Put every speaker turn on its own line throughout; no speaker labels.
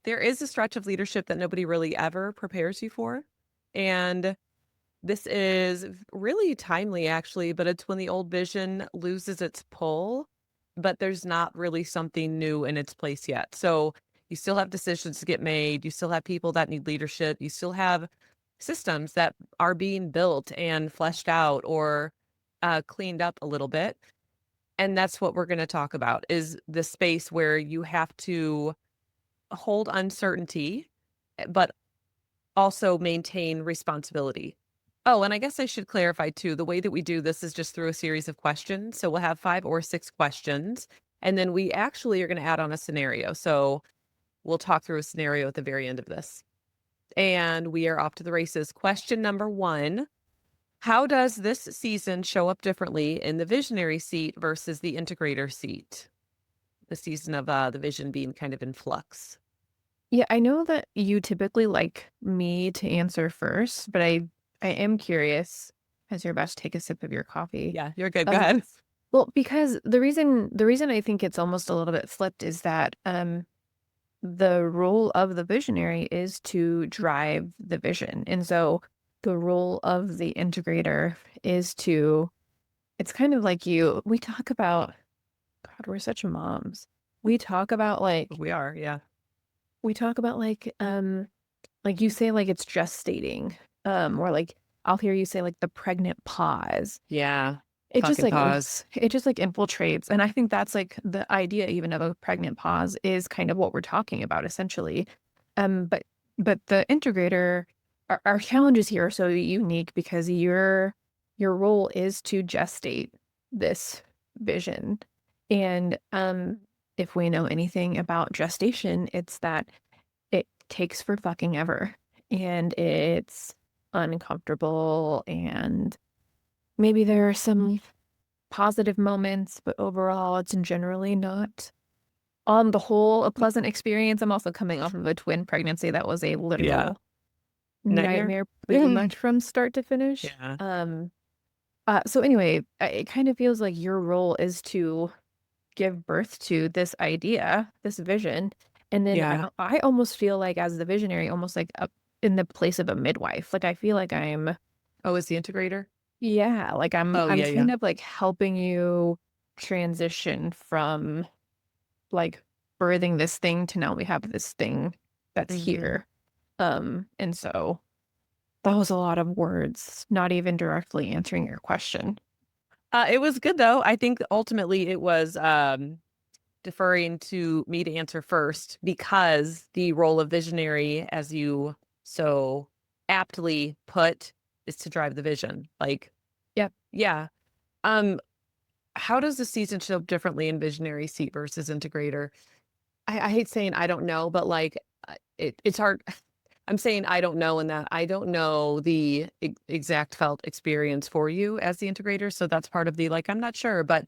there is a stretch of leadership that nobody really ever prepares you for. And this is really timely, actually, but it's when the old vision loses its pull, but there's not really something new in its place yet. So you still have decisions to get made. You still have people that need leadership. You still have systems that are being built and fleshed out or cleaned up a little bit. And that's what we're going to talk about is the space where you have to hold uncertainty, but also maintain responsibility. Oh, and I guess I should clarify too, the way that we do this is just through a series of questions. So we'll have 5 or 6 questions, and then we actually are gonna add on a scenario. So we'll talk through a scenario at the very end of this. And we are off to the races. Question number 1, how does this season show up differently in the visionary seat versus the integrator seat? The season of, the vision being kind of in flux.
Yeah, I know that you typically like me to answer first, but I am curious as you're about to take a sip of your coffee.
Yeah, you're good. Go
Um,
ahead.
well, because the reason I think it's almost a little bit flipped is that the role of the visionary is to drive the vision. And so the role of the integrator is to it's kind of like we talk about God, we're such moms. We talk about
We are, yeah.
we talk about like you say, like, it's just stating, or, like, I'll hear you say, like, the pregnant pause.
Yeah.
It just,
Fucking
like,
pause.
it just, like, infiltrates, and I think that's, like, the idea even of a pregnant pause is kind of what we're talking about essentially. But the integrator our challenges here are so unique because your role is to gestate this vision, and, if we know anything about gestation, it's that it takes for fucking ever, and it's uncomfortable, and maybe there are some positive moments, but overall, it's generally not, on the whole, a pleasant experience. I'm also coming off of a twin pregnancy that was a
Yeah.
literal
Nightmare?
nightmare pretty much from start to finish.
Yeah.
So anyway, it kind of feels like your role is to give birth to this idea, this vision, and then
Yeah.
I almost feel like as the visionary, almost like in the place of a midwife. Like I feel like I'm,
Oh, is the integrator?
yeah, like
Oh,
I'm
yeah,
kind
yeah.
of like helping you transition from like birthing this thing to now we have this thing that's
Mhm.
here. And so that was a lot of words, not even directly answering your question.
It was good though. I think ultimately it was, deferring to me to answer first because the role of visionary, as you so aptly put, is to drive the vision. Like,
Yep.
yeah. Um, how does the season show up differently in visionary seat versus integrator? I hate saying I don't know, but like it's hard. I'm saying I don't know in that I don't know the exact felt experience for you as the integrator. So that's part of the like, I'm not sure. But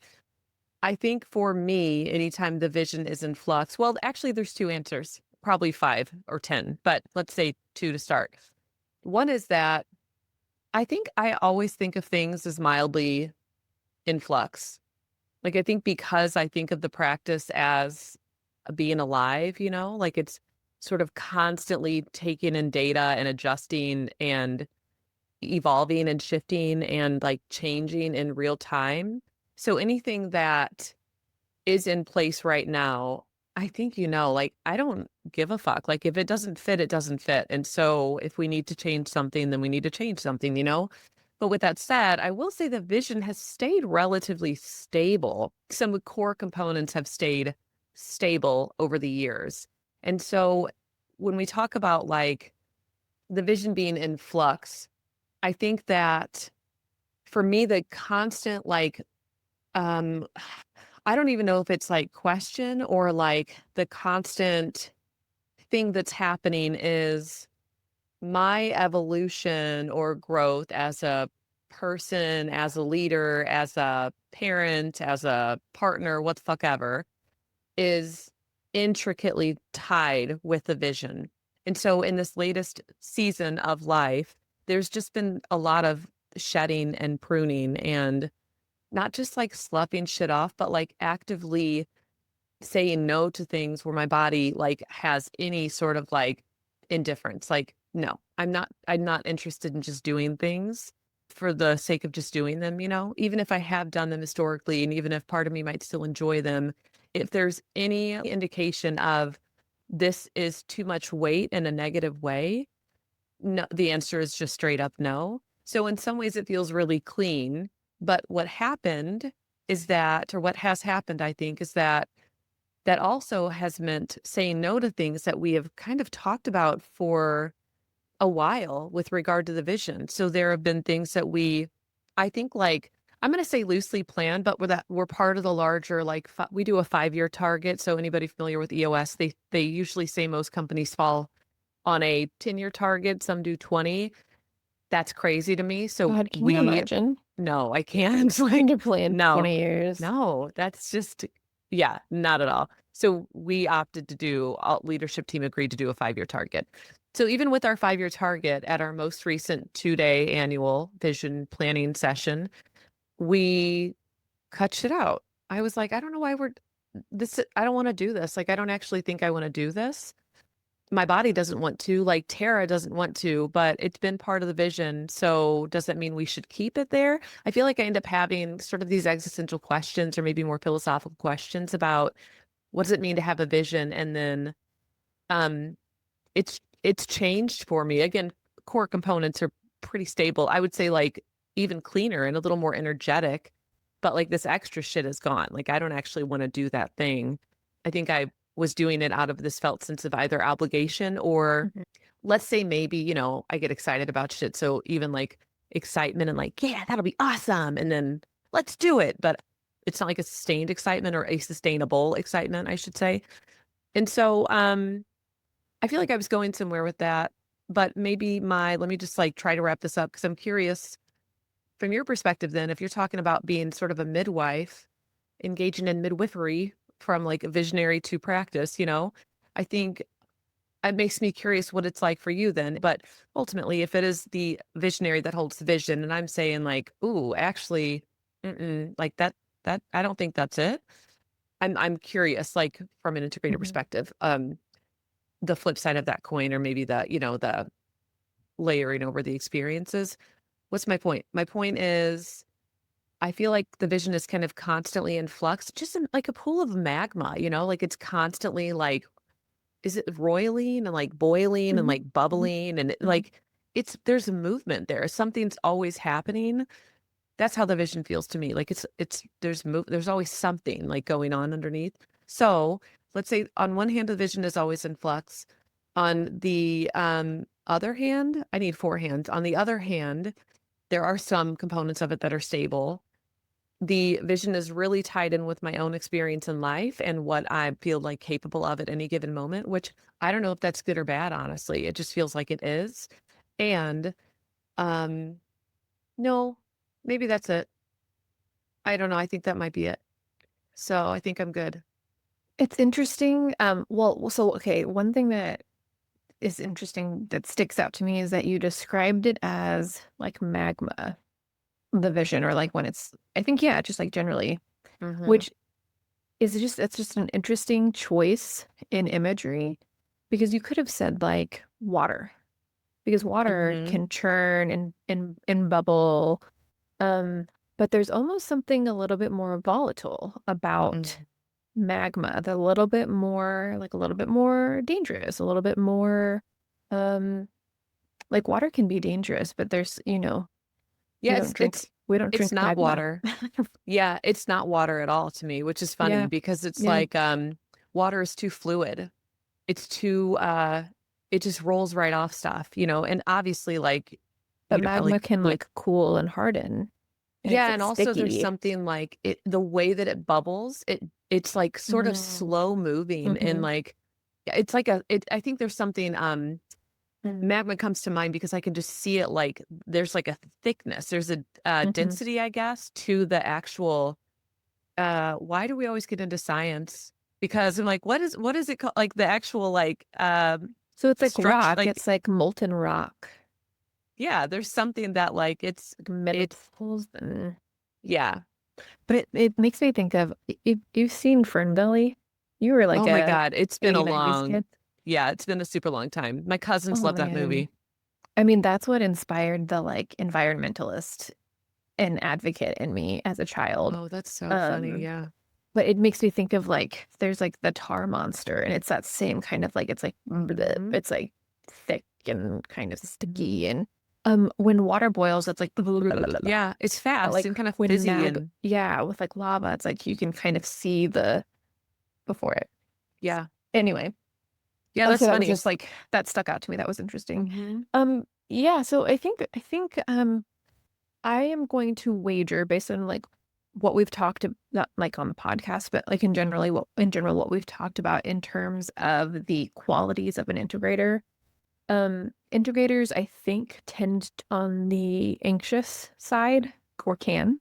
I think for me, anytime the vision is in flux, well, actually, there's two answers, probably 5 or 10, but let's say two to start. One is that I think I always think of things as mildly in flux. Like, I think because I think of the practice as being alive, like it's sort of constantly taking in data and adjusting and evolving and shifting and like changing in real time. So anything that is in place right now, I think, like I don't give a fuck. Like if it doesn't fit, it doesn't fit. And so if we need to change something, then we need to change something. But with that said, I will say the vision has stayed relatively stable. Some core components have stayed stable over the years. And so when we talk about like the vision being in flux, I think that for me, the constant um, I don't even know if it's like question or like the constant thing that's happening is my evolution or growth as a person, as a leader, as a parent, as a partner, what the fuck ever, is intricately tied with the vision. And so in this latest season of life, there's just been a lot of shedding and pruning and not just like sloughing shit off, but like actively saying no to things where my body, like, has any sort of, like, indifference, like, no, I'm not interested in just doing things for the sake of just doing them, even if I have done them historically, and even if part of me might still enjoy them, if there's any indication of this is too much weight in a negative way, no, the answer is just straight up no. So in some ways it feels really clean, but what happened is that, or what has happened, I think, is that that also has meant saying no to things that we have kind of talked about for a while with regard to the vision. So there have been things that I think, like, I'm going to say loosely planned, but we're part of the larger, like, we do a 5-year target. So anybody familiar with EOS, they usually say most companies fall on a 10-year target. Some do 20. That's crazy to me. So
God, can you imagine
no, I can't.
trying
Like,
to plan
no,
20 years?
no, that's just, yeah, not at all. So we opted to do, leadership team agreed to do a 5-year target. So even with our 5-year target at our most recent 2-day annual vision planning session, we cut shit out. I was like, I don't know why I don't want to do this. Like, I don't actually think I want to do this. My body doesn't want to, like, Tara doesn't want to, but it's been part of the vision, so does that mean we should keep it there? I feel like I end up having sort of these existential questions, or maybe more philosophical questions about what does it mean to have a vision, and then, um, it's changed for me. Again, core components are pretty stable. I would say, like, even cleaner and a little more energetic, but, like, this extra shit is gone. Like, I don't actually wanna do that thing. I think I was doing it out of this felt sense of either obligation, or
Mhm.
let's say maybe, I get excited about shit, so even, like, excitement and, like, "Yeah, that'll be awesome," and then, "Let's do it," but it's not like a sustained excitement, or a sustainable excitement, I should say. And so, I feel like I was going somewhere with that, but maybe let me just, like, try to wrap this up, because I'm curious from your perspective then, if you're talking about being sort of a midwife, engaging in midwifery from, like, a visionary to practice, I think it makes me curious what it's like for you then. But ultimately, if it is the visionary that holds the vision, and I'm saying, like, "Ooh, actually, like, that I don't think that's it." I'm curious, like, from an integrator
Mhm.
perspective, the flip side of that coin, or maybe the layering over the experiences. What's my point? My point is, I feel like the vision is kind of constantly in flux, just like a pool of magma, like, it's constantly, like, is it roiling and, like, boiling and,
Mhm.
like,
Mhm.
bubbling, and
Mhm.
like, there's a movement there. Something's always happening. That's how the vision feels to me. Like, there's always something, like, going on underneath. So let's say on one hand, the vision is always in flux. On the other hand, I need four hands. On the other hand, there are some components of it that are stable. The vision is really tied in with my own experience in life and what I feel, like, capable of at any given moment, which I don't know if that's good or bad, honestly. It just feels like it is. And um no, maybe that's it. I don't know. I think that might be it. So I think I'm good.
It's interesting. So okay, one thing that is interesting that sticks out to me is that you described it as like magma, the vision, or like when it's, I think, yeah, just like generally,
Mhm.
which is just, it's just an interesting choice in imagery because you could have said like water, because water
Mhm.
can churn and bubble. Um, but there's almost something a little bit more volatile about
Mhm.
magma, the little bit more, like a little bit more dangerous, a little bit more, um, like water can be dangerous, but there's,
Yeah, it's it's
we don't
it's
drink
not
magma.
water. Yeah, it's not water at all to me, which is funny
Yeah,
because it's
yeah.
like water is too fluid. It's too it just rolls right off stuff, and obviously, like,
But magma
like,
can like cool and harden and it's
yeah,
like
and also there's
sticky.
something, like, the way that it bubbles, it's like sort of
Mm,
slow moving, and,
mhm,
like, yeah, I think there's something magma comes to mind because I can just see it, like, there's, like, a thickness, there's a
mhm.
density, I guess, to the actual why do we always get into science? Because I'm like, what is it called? Like, the actual, like,
So it's like
structure,
rock,
like,
it's like molten rock,
yeah, there's something that, like,
like
it's
minerals and
yeah.
but it makes me think of you've seen Fern Belly? You were like
Oh my
a
God, it's been a
80s, 90s
long,
kid.
yeah, it's been a super long time. My cousins
Oh
love that
man.
movie.
I mean, that's what inspired the like environmentalist and advocate in me as a child.
Oh, that's so funny.
Um,
Yeah.
but it makes me think of like there's like the tar monster, and it's that same kind of like it's like bleh,
Hmm.
it's like thick and kind of sticky, and when water boils, it's like blah, blah, blah, blah, blah.
Yeah, it's
But
fast
like
and kind of
when
fizzy
mag,
and
yeah, with like lava, it's like you can kind of see the before it.
yeah.
Anyway,
Yeah,
so
that's
that was
funny.
just like that stuck out to me. That was interesting.
Hmm.
Yeah, so I think I am going to wager based on like what we've talked about, not like on the podcast, but like in general what we've talked about in terms of the qualities of an integrator. Integrators, I think, tend on the anxious side or can.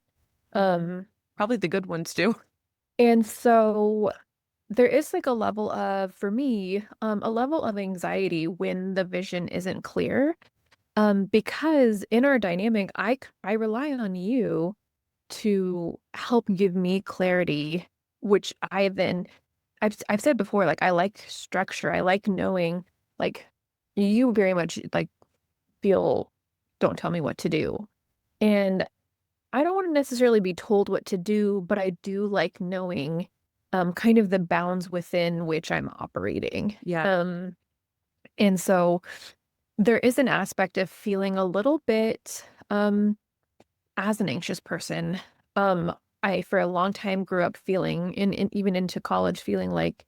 Hmm.
Um,
Probably the good ones too.
and so there is like a level of, for me, a level of anxiety when the vision isn't clear. Because in our dynamic, I rely on you to help give me clarity, which I've said before, like I like structure. I like knowing, like you very much like feel, don't tell me what to do. And I don't want to necessarily be told what to do, but I do like knowing kind of the bounds within which I'm operating.
Yeah.
And so there is an aspect of feeling a little bit as an anxious person. Um, I for a long time grew up feeling in even into college feeling like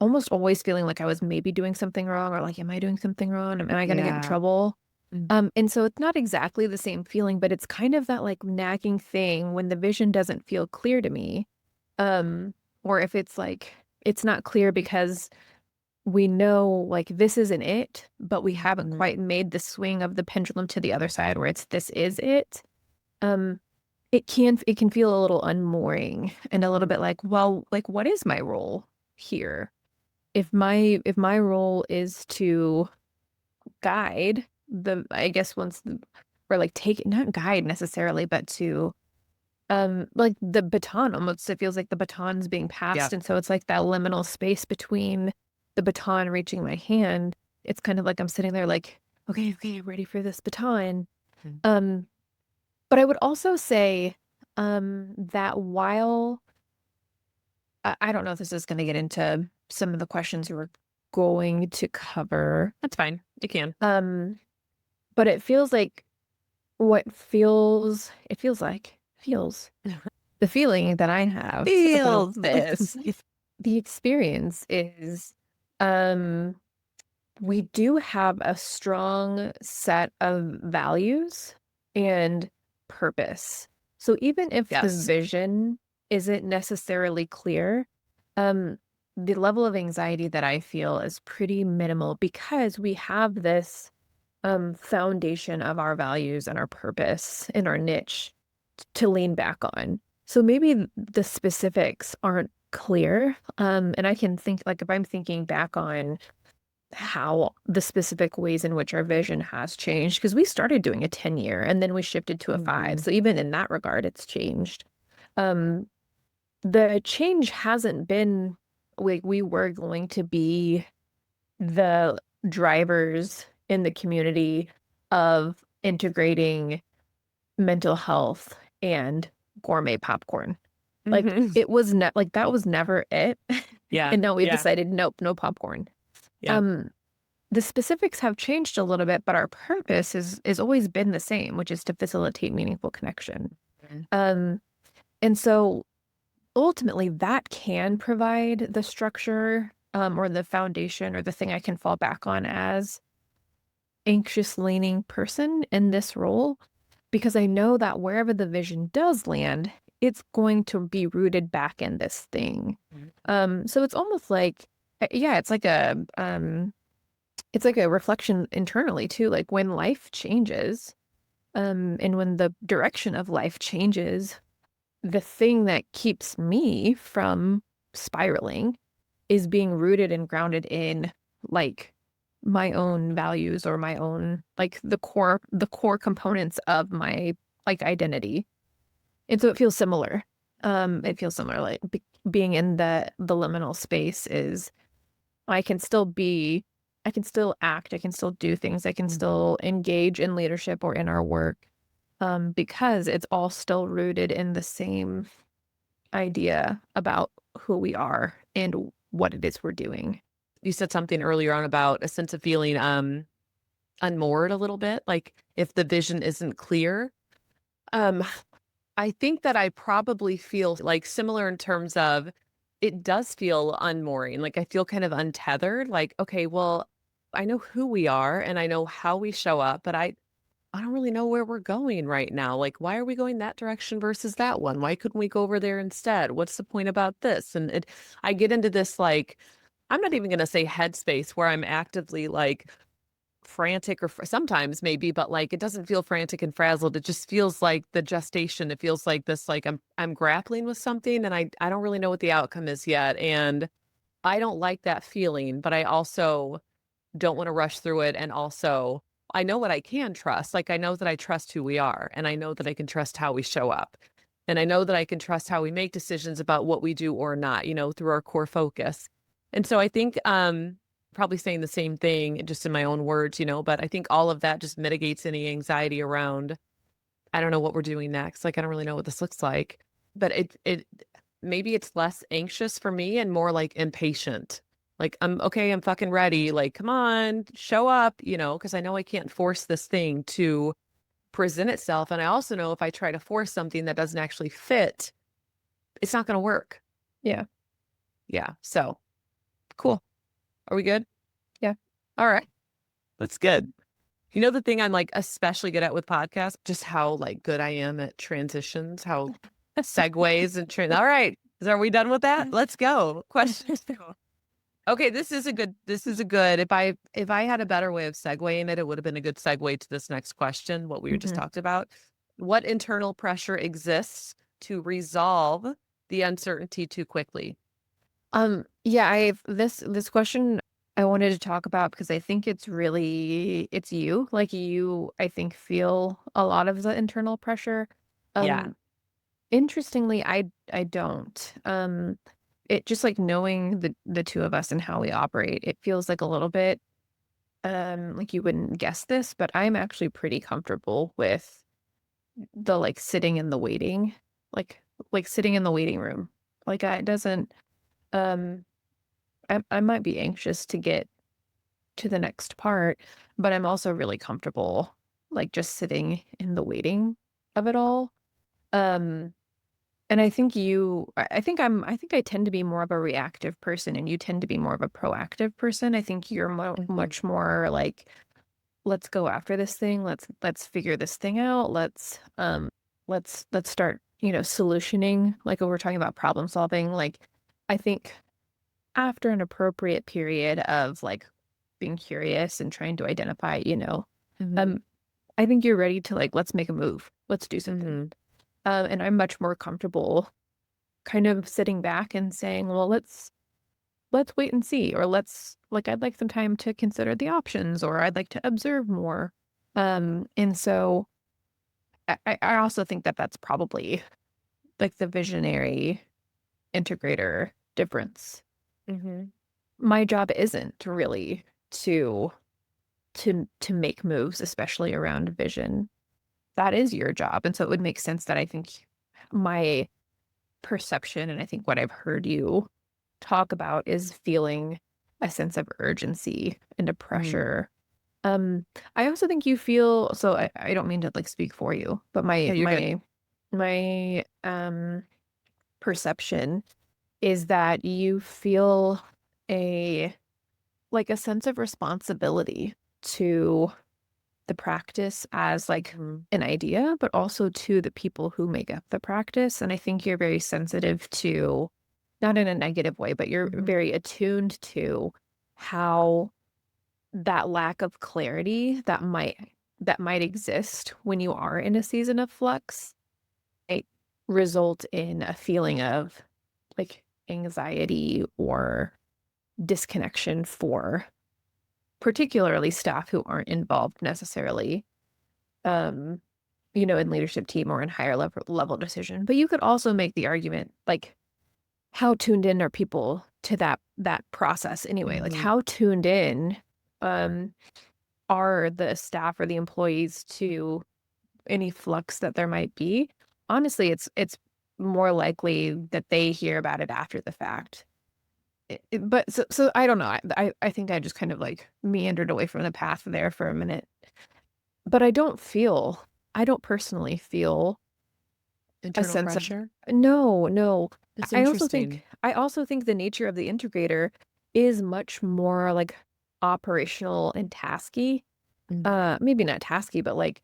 almost always feeling like I was maybe doing something wrong or like, am I doing something wrong? Am I gonna get in
Yeah.
trouble?
Mm.
And so it's not exactly the same feeling, but it's kind of that like nagging thing when the vision doesn't feel clear to me. Or if it's like it's not clear because we know like this isn't it, but we haven't
Mhm.
quite made the swing of the pendulum to the other side where it's this is it. Um, it can feel a little unmooring and a little
Mhm.
bit like, well, like what is my role here? If my role is to guide the, I guess or like take not guide necessarily, but to like the baton almost it feels like the baton's being
Yeah.
passed, and so it's like that liminal space between the baton reaching my hand. It's kind of like I'm sitting there like, okay, okay, I'm ready for this baton.
Mm.
Um, but I would also say that while I don't know if this is going to get into some of the questions you were going to cover,
That's fine. You can.
um, but it feels like feels the feeling that I have about
Feels.
this, the experience is, um, we do have a strong set of values and purpose. So even if the
Yes.
vision isn't necessarily clear, um, the level of anxiety that I feel is pretty minimal because we have this foundation of our values and our purpose and our niche to lean back on. So maybe the specifics aren't clear. And I can think like if I'm thinking back on how the specific ways in which our vision has changed, because we started doing a 10-year and then we shifted to a 5.
Mhm.
So even in that regard, it's changed. Um, the change hasn't been like we were going to be the drivers in the community of integrating mental health and gourmet popcorn. Like
Mhm.
it was not like that was never it.
Yeah.
And now we've
Yeah.
decided nope, no popcorn.
Yeah.
Um the specifics have changed a little bit, but our purpose is always been the same, which is to facilitate meaningful connection.
Mhm.
Um and so ultimately that can provide the structure or the foundation or the thing I can fall back on as anxious leaning person in this role because I know that wherever the vision does land, it's going to be rooted back in this thing.
Mhm.
So it's almost like, yeah, it's like a reflection internally too. Like when life changes, and when the direction of life changes, the thing that keeps me from spiraling is being rooted and grounded in like my own values or my own like the core components of my like identity. And so it feels similar. It feels similar being in the liminal space is I can still be I can still act, I can still do things, I can
Mhm.
still engage in leadership or in our work, because it's all still rooted in the same idea about who we are and what it is we're doing.
You said something earlier on about a sense of feeling, unmoored a little bit, like, if the vision isn't clear. Um, I think that I probably feel, like, similar in terms of it does feel unmooring, like, I feel kind of untethered, like, "Okay, well, I know who we are and I know how we show up, but I don't really know where we're going right now. Like, why are we going that direction versus that one? Why couldn't we go over there instead? What's the point about this?" And I get into this, like, I'm not even going to say headspace where I'm actively like frantic or sometimes maybe, but like it doesn't feel frantic and frazzled. It just feels like the gestation. It feels like this, like I'm grappling with something and I don't really know what the outcome is yet. And I don't like that feeling, but I also don't wanna rush through it, and also, I know what I can trust, like, I know that I trust who we are, and I know that I can trust how we show up, and I know that I can trust how we make decisions about what we do or not, through our core focus. And so I think, probably saying the same thing just in my own words, but I think all of that just mitigates any anxiety around, I don't know what we're doing next, like, I don't really know what this looks like. But it maybe it's less anxious for me and more, like, impatient. Like, "I'm okay, I'm fucking ready, like, come on, show up," because I know I can't force this thing to present itself, and I also know if I try to force something that doesn't actually fit, it's not gonna work.
Yeah.
Yeah, so, cool. Are we good?
Yeah.
Alright. That's good. The thing I'm, like, especially good at with podcasts? Just how, like, good I am at transitions, how segues and alright, are we done with that? Let's go. Question 2. Okay, this is a good if I had a better way of segueing it, it would have been a good segue to this next question, what we were just
Mhm.
talked about. What internal pressure exists to resolve the uncertainty too quickly?
Yeah, I've this question I wanted to talk about because I think it's you. Like you, I think feel a lot of the internal pressure.
Yeah.
Um, Interestingly, I don't. It just like knowing the two of us and how we operate, it feels like a little bit like you wouldn't guess this, but I'm actually pretty comfortable with the like sitting in the waiting, like sitting in the waiting room. Like I it doesn't um I might be anxious to get to the next part, but I'm also really comfortable, like, just sitting in the waiting of it all. Um, and I think I tend to be more of a reactive person, and you tend to be more of a proactive person. I think you're
Mhm.
much more like, "Let's go after this thing. Let's figure this thing out. Let's start, solutioning." Like, when we're talking about problem solving, like, I think after an appropriate period of, like, being curious and trying to identify,
Mhm.
um, I think you're ready to, like, "Let's make a move. Let's do something."
Mhm.
And I'm much more comfortable kind of sitting back and saying, "Well, let's wait and see," or I'd like some time to consider the options," or "I'd like to observe more." And so I also think that that's probably, like, the visionary integrator difference.
Mhm.
My job isn't really to to make moves, especially around vision. That is your job, and so it would make sense that I think my perception, and I think what I've heard you talk about is feeling a sense of urgency and a
Mhm.
pressure. Um, I also think you feel so I don't mean to, like, speak for you, but
Yeah, you're good.
my perception is that you feel a like, a sense of responsibility to the practice as, like,
Mhm.
an idea, but also to the people who make up the practice, and I think you're very sensitive to not in a negative way, but you're
Mhm.
very attuned to how that lack of clarity that might exist when you are in a season of flux might result in a feeling of, like, anxiety or disconnection for particularly staff who aren't involved necessarily, um, in leadership team or in higher level decision. But you could also make the argument, like, how tuned in are people to that process anyway? Like,
Mhm.
how tuned in, um, are the staff or the employees to any flux that there might be? Honestly, it's more likely that they hear about it after the fact. But so I don't know. I think I just kind of like meandered away from the path there for a minute. But I don't personally feel a
Internal
sense of
pressure?
no, no.
That's
I
interesting.
I also think the nature of the integrator is much more like operational and tasky.
Mm,
Maybe not tasky, but like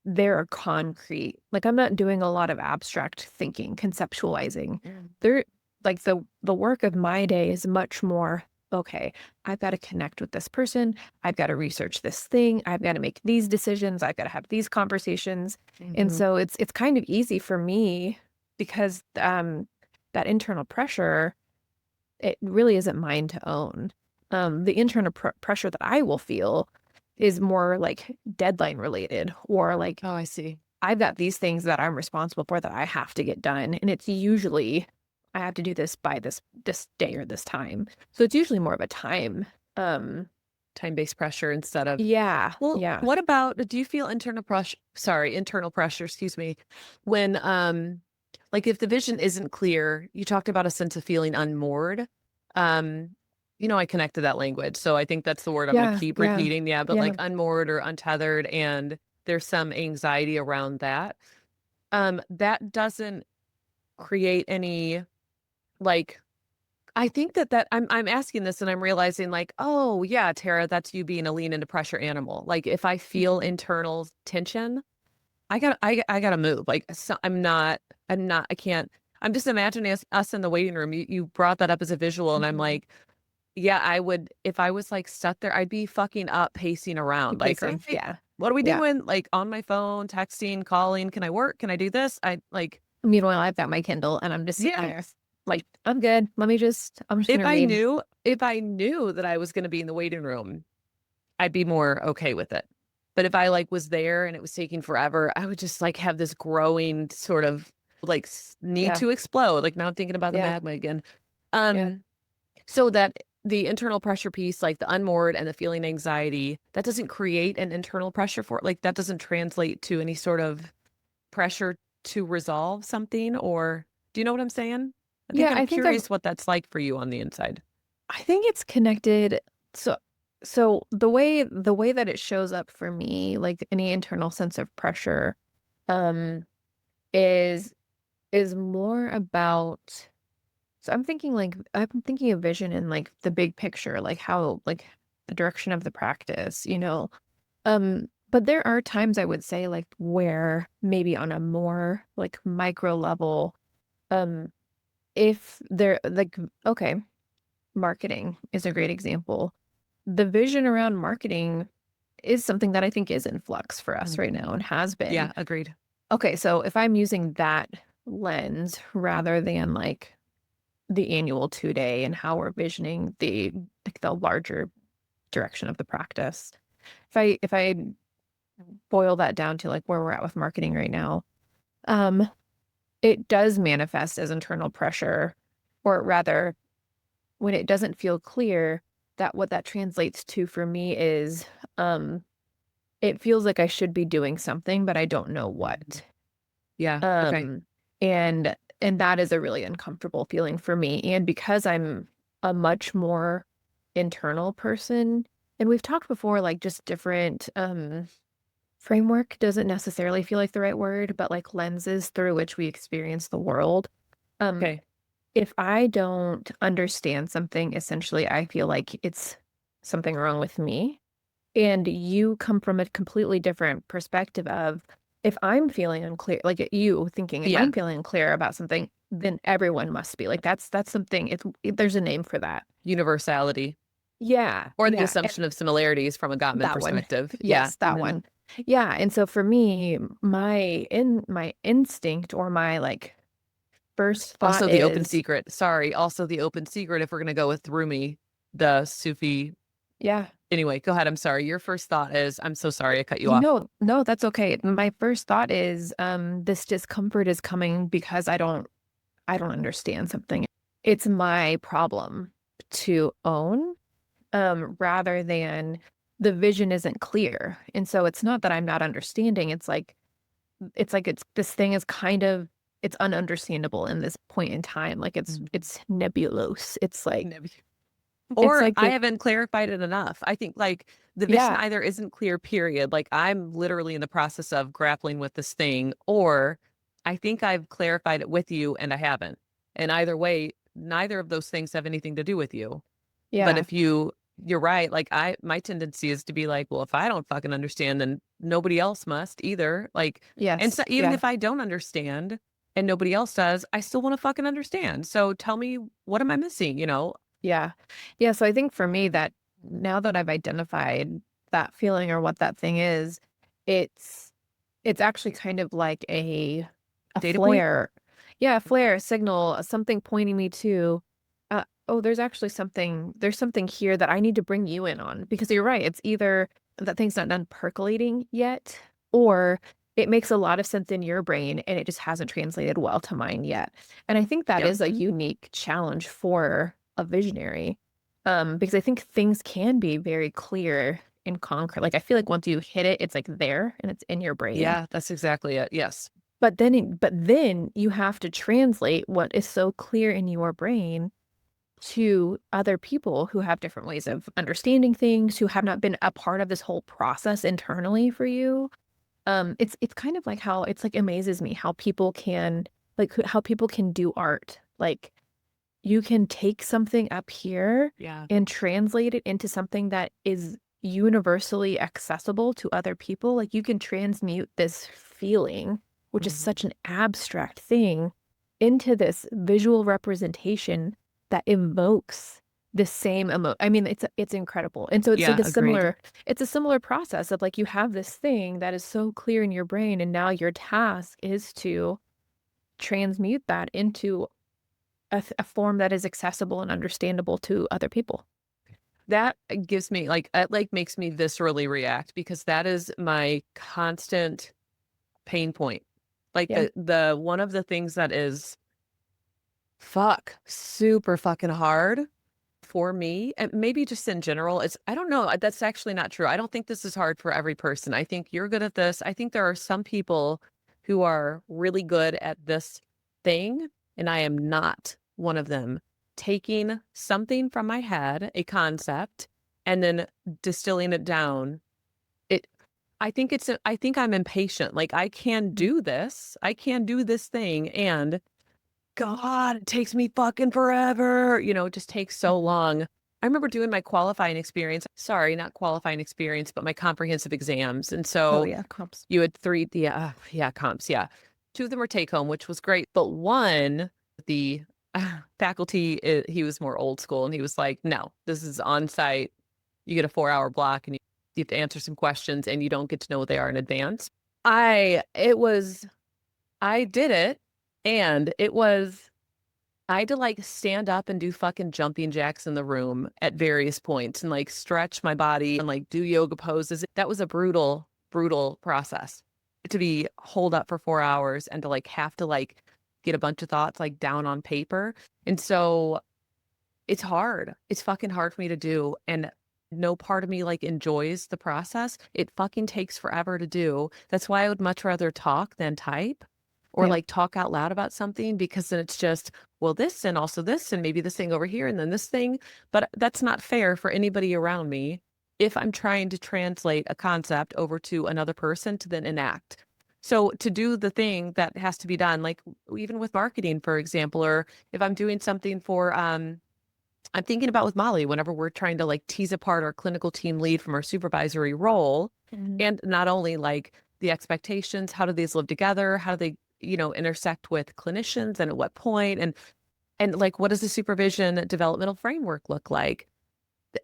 they're concrete. Like I'm not doing a lot of abstract thinking, conceptualizing.
mm,
They're like the work of my day is much more, okay, I've got to connect with this person. I've got to research this thing. I've got to make these decisions. I've got to have these conversations. And
mhm.
so it's kind of easy for me because that internal pressure, it really isn't mine to own. The internal pressure that I will feel is more like deadline related or like
Oh, I see.
I've got these things that I'm responsible for that I have to get done. And it's usually I have to do this by this day or this time. So it's usually more of a time. Um
Time-based pressure instead of
yeah,
well,
yeah.
what about do you feel internal pressure, excuse me, when, like, if the vision isn't clear, you talked about a sense of feeling unmoored. Um, I connected that language, so I think that's the word I'm gonna
Yeah,
keep
yeah,
repeating, yeah, but,
yeah.
like, unmoored or untethered, and there's some anxiety around that. That doesn't create any, like I think that I'm asking this and I'm realizing like, "Oh, yeah, Tara, that's you being a lean into pressure animal." Like, if I feel
Mhm,
internal tension, I gotta move. Like, so I can't I'm just imagining us in the waiting room. You brought that up as a visual, and I'm
mhm.
like, yeah, I would if I was, like, stuck there, I'd be fucking up pacing
Keep
around, like,
pacing.
"Right,
Yeah,
what are we
yeah.
doing?" Like, on my phone, texting, calling, "Can I work? Can I do this?" I like
Meanwhile, I've got my Kindle and I'm just sitting there
yes.
like, I'm good. I'm just
If
gonna
I
read.
knew if I knew that I was gonna be in the waiting room, I'd be more okay with it. But if I, like, was there and it was taking forever, I would just, like, have this growing sort of, like, need
Yeah,
to explode, like, now I'm thinking about the
yeah,
magma again.
yeah.
So that the internal pressure piece, like, the unmoored and the feeling anxiety, that doesn't create an internal pressure for like, that doesn't translate to any sort of pressure to resolve something, or do you know what I'm saying? I think
Yeah,
I'm curious what that's like for you on the inside.
I think it's connected. So so the way that it shows up for me, like any internal sense of pressure, um, is is more about so I'm thinking of vision in like the big picture, like how like the direction of the practice, you know. But there are times I would say like where maybe on a more like micro level, um, if they're like okay, marketing is a great example. The vision around marketing is something that I think is in flux for us right
Mhm.
now and has been.
Yeah, agreed.
Okay, so if I'm using that lens rather than like the annual 2-day and how we're visioning the larger direction of the practice. If I boil that down to like where we're at with marketing right now, um, it does manifest as internal pressure, or rather, when it doesn't feel clear, that what that translates to for me is it feels like I should be doing something, but I don't know
Mhm.
what.
Yeah, okay.
Um, and that is a really uncomfortable feeling for me. And because I'm a much more internal person, and we've talked before, like just different framework doesn't necessarily feel like the right word, but like lenses through which we experience the world. Um,
Okay.
if I don't understand something, essentially I feel like it's something wrong with me. And you come from a completely different perspective of if I'm feeling unclear, like you thinking if
Yeah,
I'm feeling unclear about something, then everyone must be like that's something. There's a name for that.
universality
Yeah,
or the
yeah, and
assumption of similarities from a Gottman
that one.
perspective. Yeah,
Yes, that
mhm.
one. Yeah, and so for me, my instinct or my like first thought
Also the open
is,
secret. Sorry, also the open secret if we're gonna go with Rumi, the Sufi
yeah,
anyway, go ahead, I'm sorry. Your first thought is I'm so sorry I cut you
you
off.
know, no, that's okay. My first thought is, this discomfort is coming because I don't understand something. it's my problem to own, rather than the vision isn't clear. And so it's not that I'm not understanding. It's this thing is kind of it's ununderstandable in this point in time. Like it's nebulous.
Never.
It's
Or
like
I
the
haven't clarified it enough. I think like the vision
yeah,
either isn't clear, period. Like I'm literally in the process of grappling with this thing, or I think I've clarified it with you and I haven't. And either way, neither of those things have anything to do with you. But
yeah,
if you're right, like my tendency is to be like, well, if I don't fucking understand, then nobody else must either. Like, and so
yes,
even
yeah,
if I don't understand and nobody else does, I still want to fucking understand. So tell me, what am I missing?
yeah. Yeah, so I think for me that now that I've identified that feeling or what that thing is, it's it's actually kind of like a
Data point?
flare. Yeah, a flare, a signal, something pointing me to, oh, there's something here that I need to bring you in on because you're right. It's either that thing's not done percolating yet, or it makes a lot of sense in your brain and it just hasn't translated well to mine yet. And I think that
Yep.
is a unique challenge for a visionary, because I think things can be very clear and concrete. Like I feel like once you hit it, it's like there and it's in your brain.
Yeah, that's exactly it. Yes.
But then you have to translate what is so clear in your brain to other people who have different ways of understanding things, who have not been a part of this whole process internally for you. It's kind of like how it's like amazes me how people can how people can do art. Like you can take something up here
Yeah.
and translate it into something that is universally accessible to other people. Like you can transmute this feeling, which is
Mhm.
such an abstract thing, into this visual representation that evokes the same I mean, it's incredible. And so it's like
Yeah, agreed.
it's a similar process of like you have this thing that is so clear in your brain, and now your task is to transmute that into a form that is accessible and understandable to other people.
That gives me like it like makes me viscerally react because that is my constant pain point. Like
Yeah.
the one of the things that is super fucking hard for me, and maybe just in general, it's I don't know, that's actually not true. I don't think this is hard for every person. I think you're good at this. I think there are some people who are really good at this thing, and I am not one of them. Taking something from my head, a concept, and then distilling it down. It I think I'm impatient. Like I can
Mhm.
do this. I can do this thing and God, it takes me fucking forever. It just takes so
Mhm.
long. I remember doing my qualifying experience. Sorry, not qualifying experience, but my comprehensive exams. And
Oh,
so
yeah, comps.
you had three, yeah, comps. Yeah. Two of them were take home, which was great. But one, the faculty, he was more old school and he was like, no, this is on site. You get a 4 hour block and you have to answer some questions and you don't get to know what they are in advance. It was, I did it and it was I had to like stand up and do fucking jumping jacks in the room at various points and like stretch my body and like do yoga poses. That was a brutal, brutal process to be holed up for 4 hours and to like have to like get a bunch of thoughts like down on paper. And so it's hard. It's fucking hard for me to do. And no part of me like enjoys the process. It fucking takes forever to do. That's why I would much rather talk than type or
Yeah.
like talk out loud about something because then it's just, well, this and also this and maybe this thing over here and then this thing. But that's not fair for anybody around me if I'm trying to translate a concept over to another person to then enact. So to do the thing that has to be done, like even with marketing, for example, or if I'm doing something for I'm thinking about with Molly whenever we're trying to like tease apart our clinical team lead from our supervisory role,
Mhm.
and not only like the expectations, how do these live together? How do they, intersect with clinicians and at what point? And like what does the supervision developmental framework look like?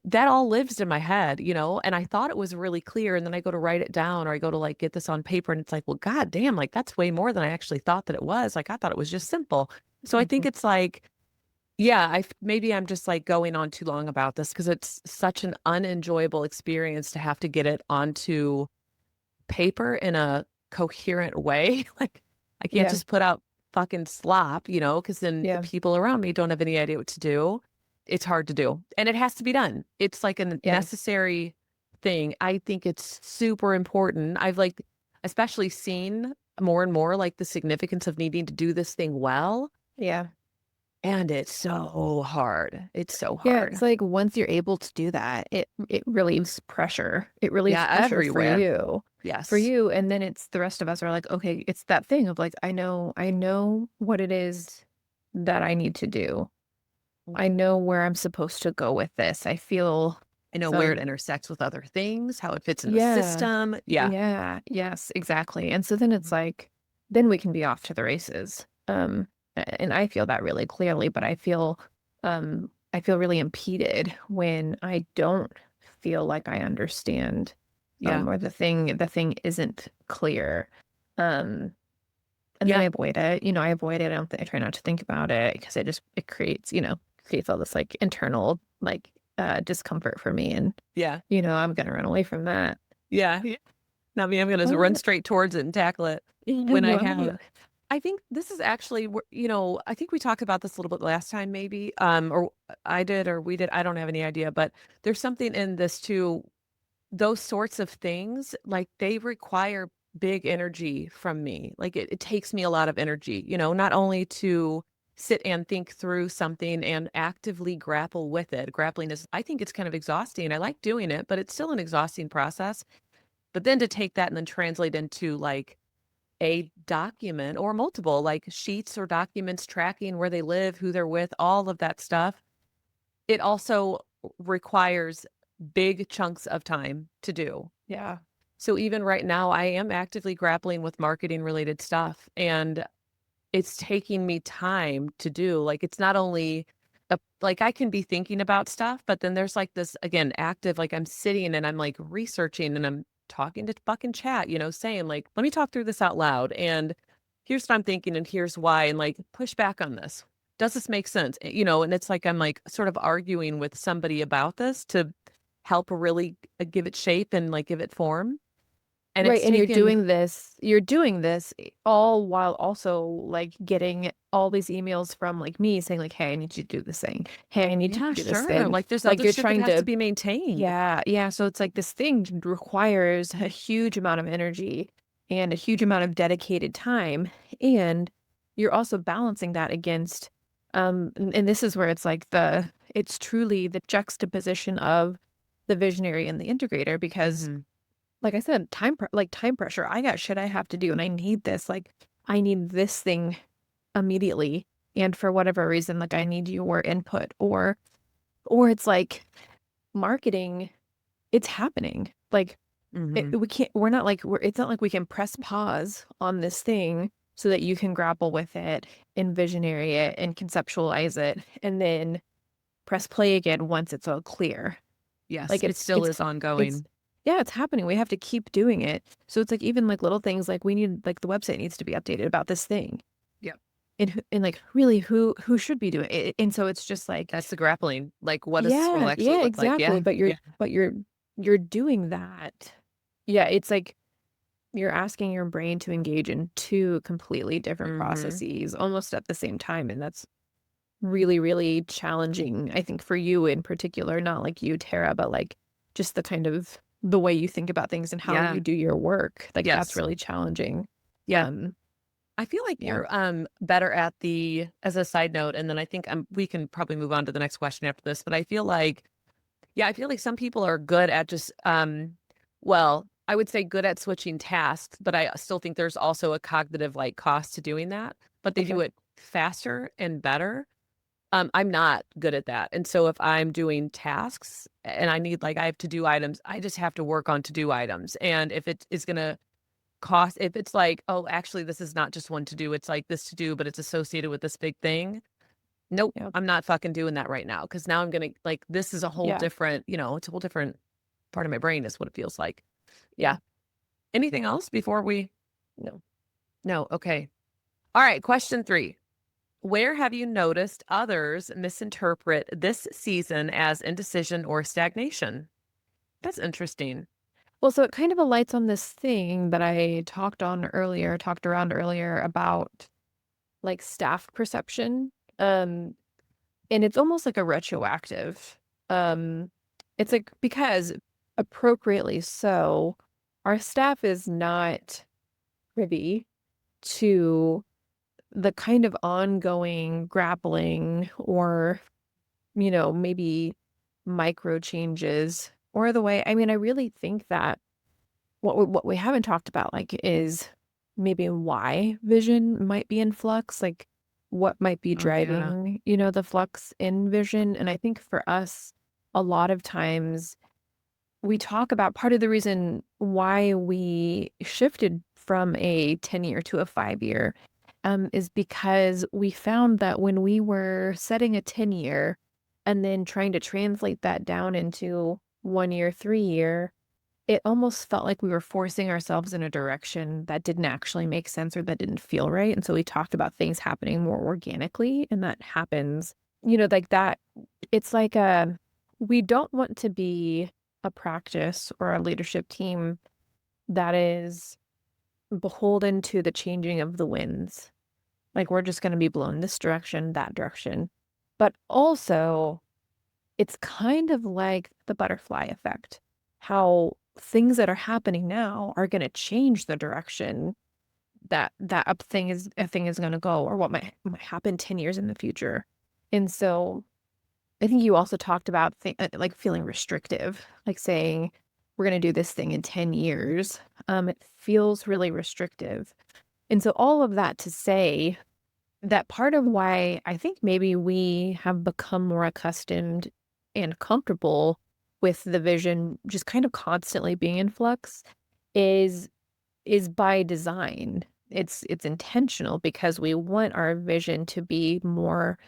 That all lives in my head, and I thought it was really clear. And then I go to write it down or I go to like get this on paper and it's like, well, god damn, like that's way more than I actually thought that it was. Like I thought it was just simple. So I think
Mhm.
it's like yeah, maybe I'm just like going on too long about this because it's such an unenjoyable experience to have to get it onto paper in a coherent way. Like I can't
Yeah.
just put out fucking slop, because then the
Yeah.
people around me don't have any idea what to do. It's hard to do. And it has to be done. It's like a
Yeah.
necessary thing. I think it's super important. I've like especially seen more and more like the significance of needing to do this thing well.
Yeah.
And it's so hard. It's so
Yeah, it's
hard.
like once you're able to do that, it relieves pressure. It relieves
Yeah,
pressure for
everywhere.
you. For
Yes.
you, and then it's the rest of us are like, okay, it's that thing of like, I know what it is that I need to do. I know where I'm supposed to go with this. I feel
I know where it
like,
intersects with other things, how it fits in the
yeah,
system. Yeah.
yeah, yes, exactly. And so then it's like, then we can be off to the races. And I feel that really clearly, but I feel really impeded when I don't feel like I understand,
Yeah.
or the thing isn't clear. Um, and then I
Yeah.
avoid it. I avoid it. I try not to think about it because it creates all this like internal like discomfort for me. And,
Yeah.
I'm gonna run away from that.
Yeah. Yeah. Not me. I'm going to run
But
straight towards it and tackle it when I have. I think this is actually, I think we talked about this a little bit last time, maybe, or I did, or we did. I don't have any idea, but there's something in this too. Those sorts of things, like they require big energy from me. Like it takes me a lot of energy, not only to sit and think through something and actively grapple with it. Grappling is, I think it's kind of exhausting. I like doing it, but it's still an exhausting process. But then to take that and then translate into like a document or multiple, like sheets or documents tracking where they live, who they're with, all of that stuff, it also requires big chunks of time to do.
yeah,
So even right now, I am actively grappling with marketing related stuff, and it's taking me time to do. Like it's not only like I can be thinking about stuff, but then there's like this again active, like I'm sitting and I'm like researching and I'm talking to fucking chat, saying like, let me talk through this out loud. And here's what I'm thinking and here's why. And like push back on this. Does this make sense? And it's like I'm like sort of arguing with somebody about this to help really give it shape and like give it form. And
right.
it's
And
taken,
you're doing this all while also like getting all these emails from like me saying like, hey, I need you to do this thing. Hey, I need you to
yeah,
do this
sure.
thing.
Like there's
Like
other
you're
shit that
trying
has to
to,
be maintained.
yeah, yeah. So it's like this thing requires a huge amount of energy and a huge amount of dedicated time. And you're also balancing that against, and this is where it's truly the juxtaposition of the visionary and the integrator because
Mhm.
like I said, time pressure. I got shit I have to do and I need this. Like I need this thing immediately. And for whatever reason, like I need your input or it's like marketing, it's happening. Like
Mhm.
we can't we're not like it's not like we can press pause on this thing so that you can grapple with it, envisionary it and conceptualize it and then press play again once it's all clear.
Yes,
Like
it still is
it's
ongoing.
yeah, it's happening. We have to keep doing it. So it's like even like little things like we need like the website needs to be updated about this thing.
Yep.
And like really who should be doing it? And so it's just like
That's the grappling. Like, what does this role
yeah,
actually
yeah,
look like?
exactly.
Yeah.
But you're
Yeah.
but you're you're doing that. Yeah, it's like you're asking your brain to engage in two completely different
Mhm.
processes almost at the same time and that's really really challenging I think for you in particular, not like you Tara, but like just the kind of the way you think about things and how
Yeah.
you do your work. Like that's
Yes.
really challenging.
Yeah.
Um
I feel like
yeah.
you're, better at the as a side note, and then I think, we can probably move on to the next question after this, but I feel like yeah, I feel like some people are good at just, well, I would say good at switching tasks, but I still think there's also a cognitive, like, cost to doing that, but they do
Okay.
it faster and better. I'm not good at that, and so if I'm doing tasks and I need like, I have to-do items, I just have to work on to-do items, and if it is gonna cost if it's like, "Oh, actually, this is not just one to-do, it's like this to-do, but it's associated with this big thing," nope,
Yeah.
I'm not fucking doing that right now because now I'm gonna like, this is a whole
Yeah.
different it's a whole different part of my brain is what it feels like.
Yeah.
Yeah. Anything else before we
No.
no, okay. Alright, question 3. Where have you noticed others misinterpret this season as indecision or stagnation? That's interesting.
Well, so it kind of alights on this thing that I talked around earlier about like staff perception. Um, and it's almost like a retroactive. Um, it's like because appropriately so, our staff is not privy to the kind of ongoing grappling or, maybe micro changes or the way, I mean, I really think that what we haven't talked about, like, is maybe why vision might be in flux, like, what might be
Oh, yeah.
driving, the flux in vision, and I think for us, a lot of times, we talk about part of the reason why we shifted from a 10-year to a 5-year, is because we found that when we were setting a 10-year and then trying to translate that down into 1-year, 3-year, it almost felt like we were forcing ourselves in a direction that didn't actually make sense or that didn't feel right, and so we talked about things happening more organically, and that happens, like that it's like we don't want to be a practice or a leadership team that is beholden to the changing of the winds. Like, we're just gonna be blown this direction, that direction. But also, it's kind of like the butterfly effect, how things that are happening now are gonna change the direction that a thing is gonna go or what might happen 10 years in the future. And so, I think you also talked about like, feeling restrictive, like saying, "We're gonna do this thing in 10 years." It feels really restrictive. And so all of that to say that part of why I think maybe we have become more accustomed and comfortable with the vision just kind of constantly being in flux is is by design. It's intentional because we want our vision to be more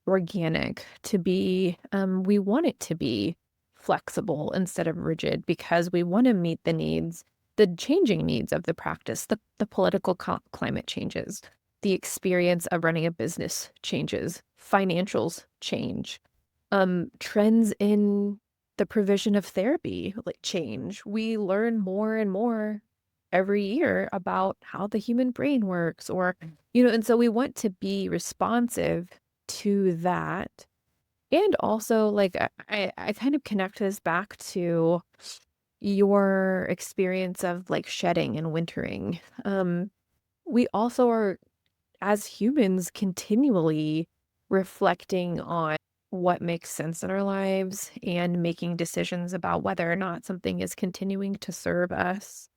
organic, to be we want it to be flexible instead of rigid because we want to meet the changing needs of the practice, the political climate changes, the experience of running a business changes, financials change, trends in the provision of therapy like change. We learn more and more every year about how the human brain works or and so we want to be responsive to that. And also, like, I kind of connect this back to your experience of like shedding and wintering. We also are, as humans, continually reflecting on what makes sense in our lives and making decisions about whether or not something is continuing to serve us.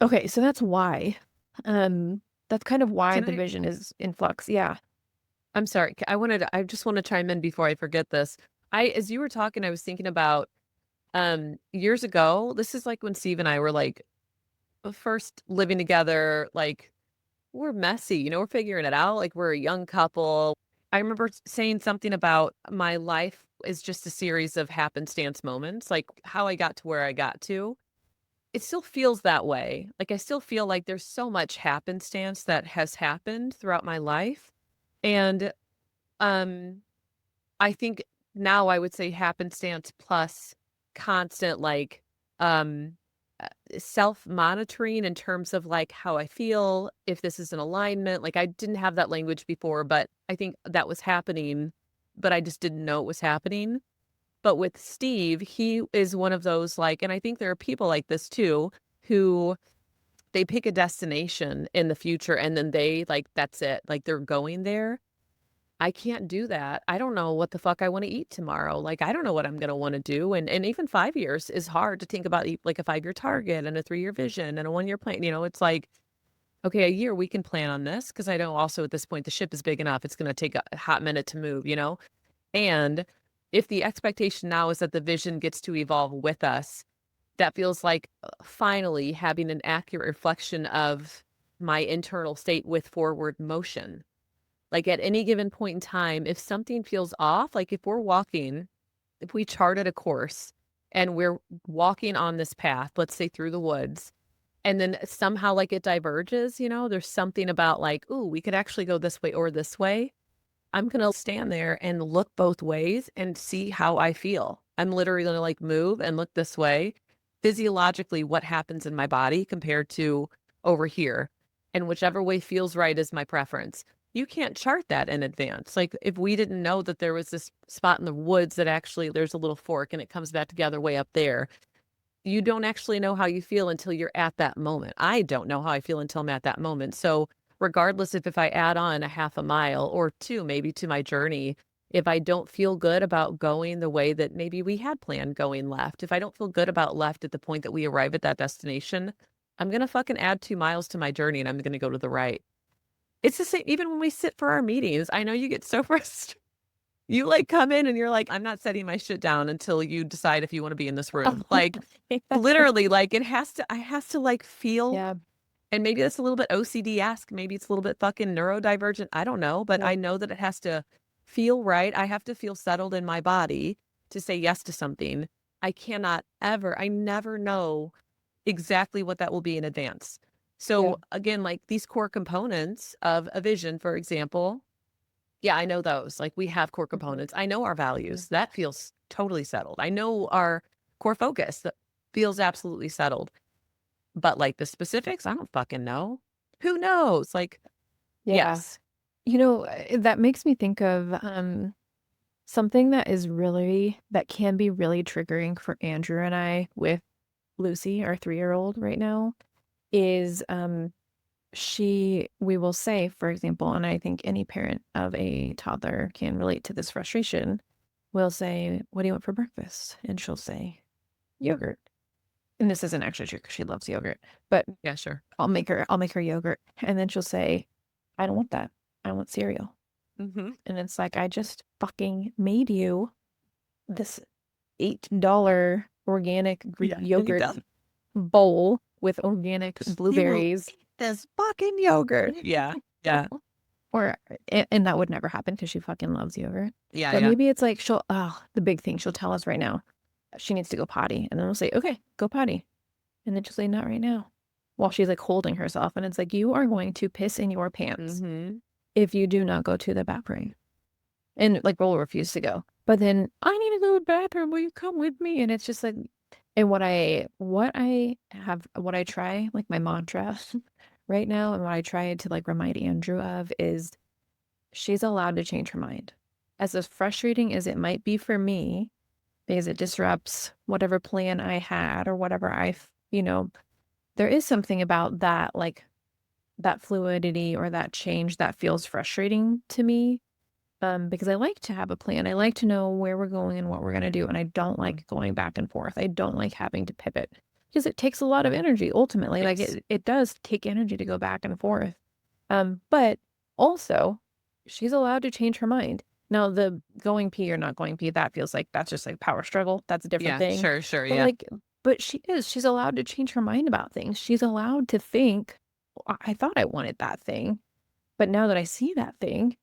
Okay, so that's why. That's kind of why
Can
the
I
vision is in flux. Yeah.
I'm sorry. I just want to chime in before I forget this. As you were talking, I was thinking about years ago, this is like when Steve and I were like first living together, like we're messy, we're figuring it out, like we're a young couple. I remember saying something about my life is just a series of happenstance moments, like how I got to where I got to. It still feels that way. Like I still feel like there's so much happenstance that has happened throughout my life. And um I think now I would say happenstance plus constant, like, um, self-monitoring in terms of, like, how I feel, if this is in alignment. Like, I didn't have that language before, but I think that was happening, but I just didn't know it was happening. But with Steve, he is one of those, like, and I think there are people like this too, who they pick a destination in the future and then they, like, that's it. Like, they're going there. I can't do that. I don't know what the fuck I wanna eat tomorrow. Like, I don't know what I'm gonna wanna do, and even 5 years is hard to think about like a 5-year target and a 3-year vision and a 1-year plan, it's like, okay, a year we can plan on this because I know also at this point the ship is big enough, it's gonna take a hot minute to move, you know? And if the expectation now is that the vision gets to evolve with us, that feels like, finally having an accurate reflection of my internal state with forward motion. Like, at any given point in time, if something feels off, like, if we charted a course and we're walking on this path, let's say through the woods, and then somehow, like, it diverges, there's something about, like, "Ooh, we could actually go this way or this way." I'm gonna stand there and look both ways and see how I feel. I'm literally gonna, like, move and look this way. Physiologically, what happens in my body compared to over here, and whichever way feels right is my preference. you can't chart that in advance. Like if we didn't know that there was this spot in the woods that actually there's a little fork and it comes back together way up there, you don't actually know how you feel until you're at that moment. I don't know how I feel until I'm at that moment. So regardless if I add on a half a mile or two maybe to my journey, if I don't feel good about going the way that maybe we had planned going left, if I don't feel good about left at the point that we arrive at that destination, I'm gonna fucking add 2 miles to my journey and I'm gonna go to the right. It's the same even when we sit for our meetings. I know you get so frustrated. You, like, come in and you're like, "I'm not setting my shit down until you decide if you wanna be in this room." Like, literally, like, it has to I has to, like, feel
Yeah,
and maybe that's a little bit OCD-esque, maybe it's a little bit fucking neurodivergent, I don't know, but
yeah,
I know that it has to feel right. I have to feel settled in my body to say yes to something. I never know exactly what that will be in advance.
yeah,
So, again, like, these core components of a vision, for example, yeah, I know those. Like, we have core
mhm,
components. I know our
yeah,
values. That feels totally settled. I know our core focus. That feels absolutely settled. But, like, the specifics, I don't fucking know. Who knows? Like,
yeah.
yes.
That makes me think of, something that can be really triggering for Andrew and I with Lucy, our 3-year-old right now, is, we will say, for example, and I think any parent of a toddler can relate to this frustration, will say, "What do you want for breakfast?" And she'll say, "Yogurt." And this isn't actually true because she loves yogurt, but
Yeah, sure.
I'll make her yogurt, and then she'll say, "I don't want that. I want cereal."
Mhm.
And it's like, "I just fucking made you this $8 organic Greek
Yeah, he
yogurt
does.
bowl with organic
He will
blueberries."
eat this fucking yogurt. Yeah. Yeah.
Or and that would never happen because she fucking loves yogurt.
Yeah,
But
yeah.
maybe it's like the big thing she'll tell us right now, she needs to go potty, and then we'll say, "Okay, go potty." And then she'll say, "Not right now," while she's, like, holding herself, and it's like, "You are going to piss in your pants
Mhm.
if you do not go to the bathroom." And, like, we'll refuse to go. But then, "I need to go to the bathroom, will you come with me?" And it's just like and what I try, like, my mantra right now, and what I try to, like, remind Andrew of is she's allowed to change her mind. As frustrating as it might be for me, because it disrupts whatever plan I had or whatever there is something about that, like, that fluidity or that change that feels frustrating to me, because I like to have a plan. I like to know where we're going and what we're gonna do, and I don't
Mhm.
like going back and forth. I don't like having to pivot because it takes a lot of energy ultimately. Like,
Yes.
it does take energy to go back and forth. But also, she's allowed to change her mind. Now, the going pee or not going pee, that feels like that's just like power struggle. That's a different
Yeah,
thing.
sure, sure,
But
yeah.
like, but she's allowed to change her mind about things. She's allowed to think, "Well, I thought I wanted that thing, but now that I see that thing,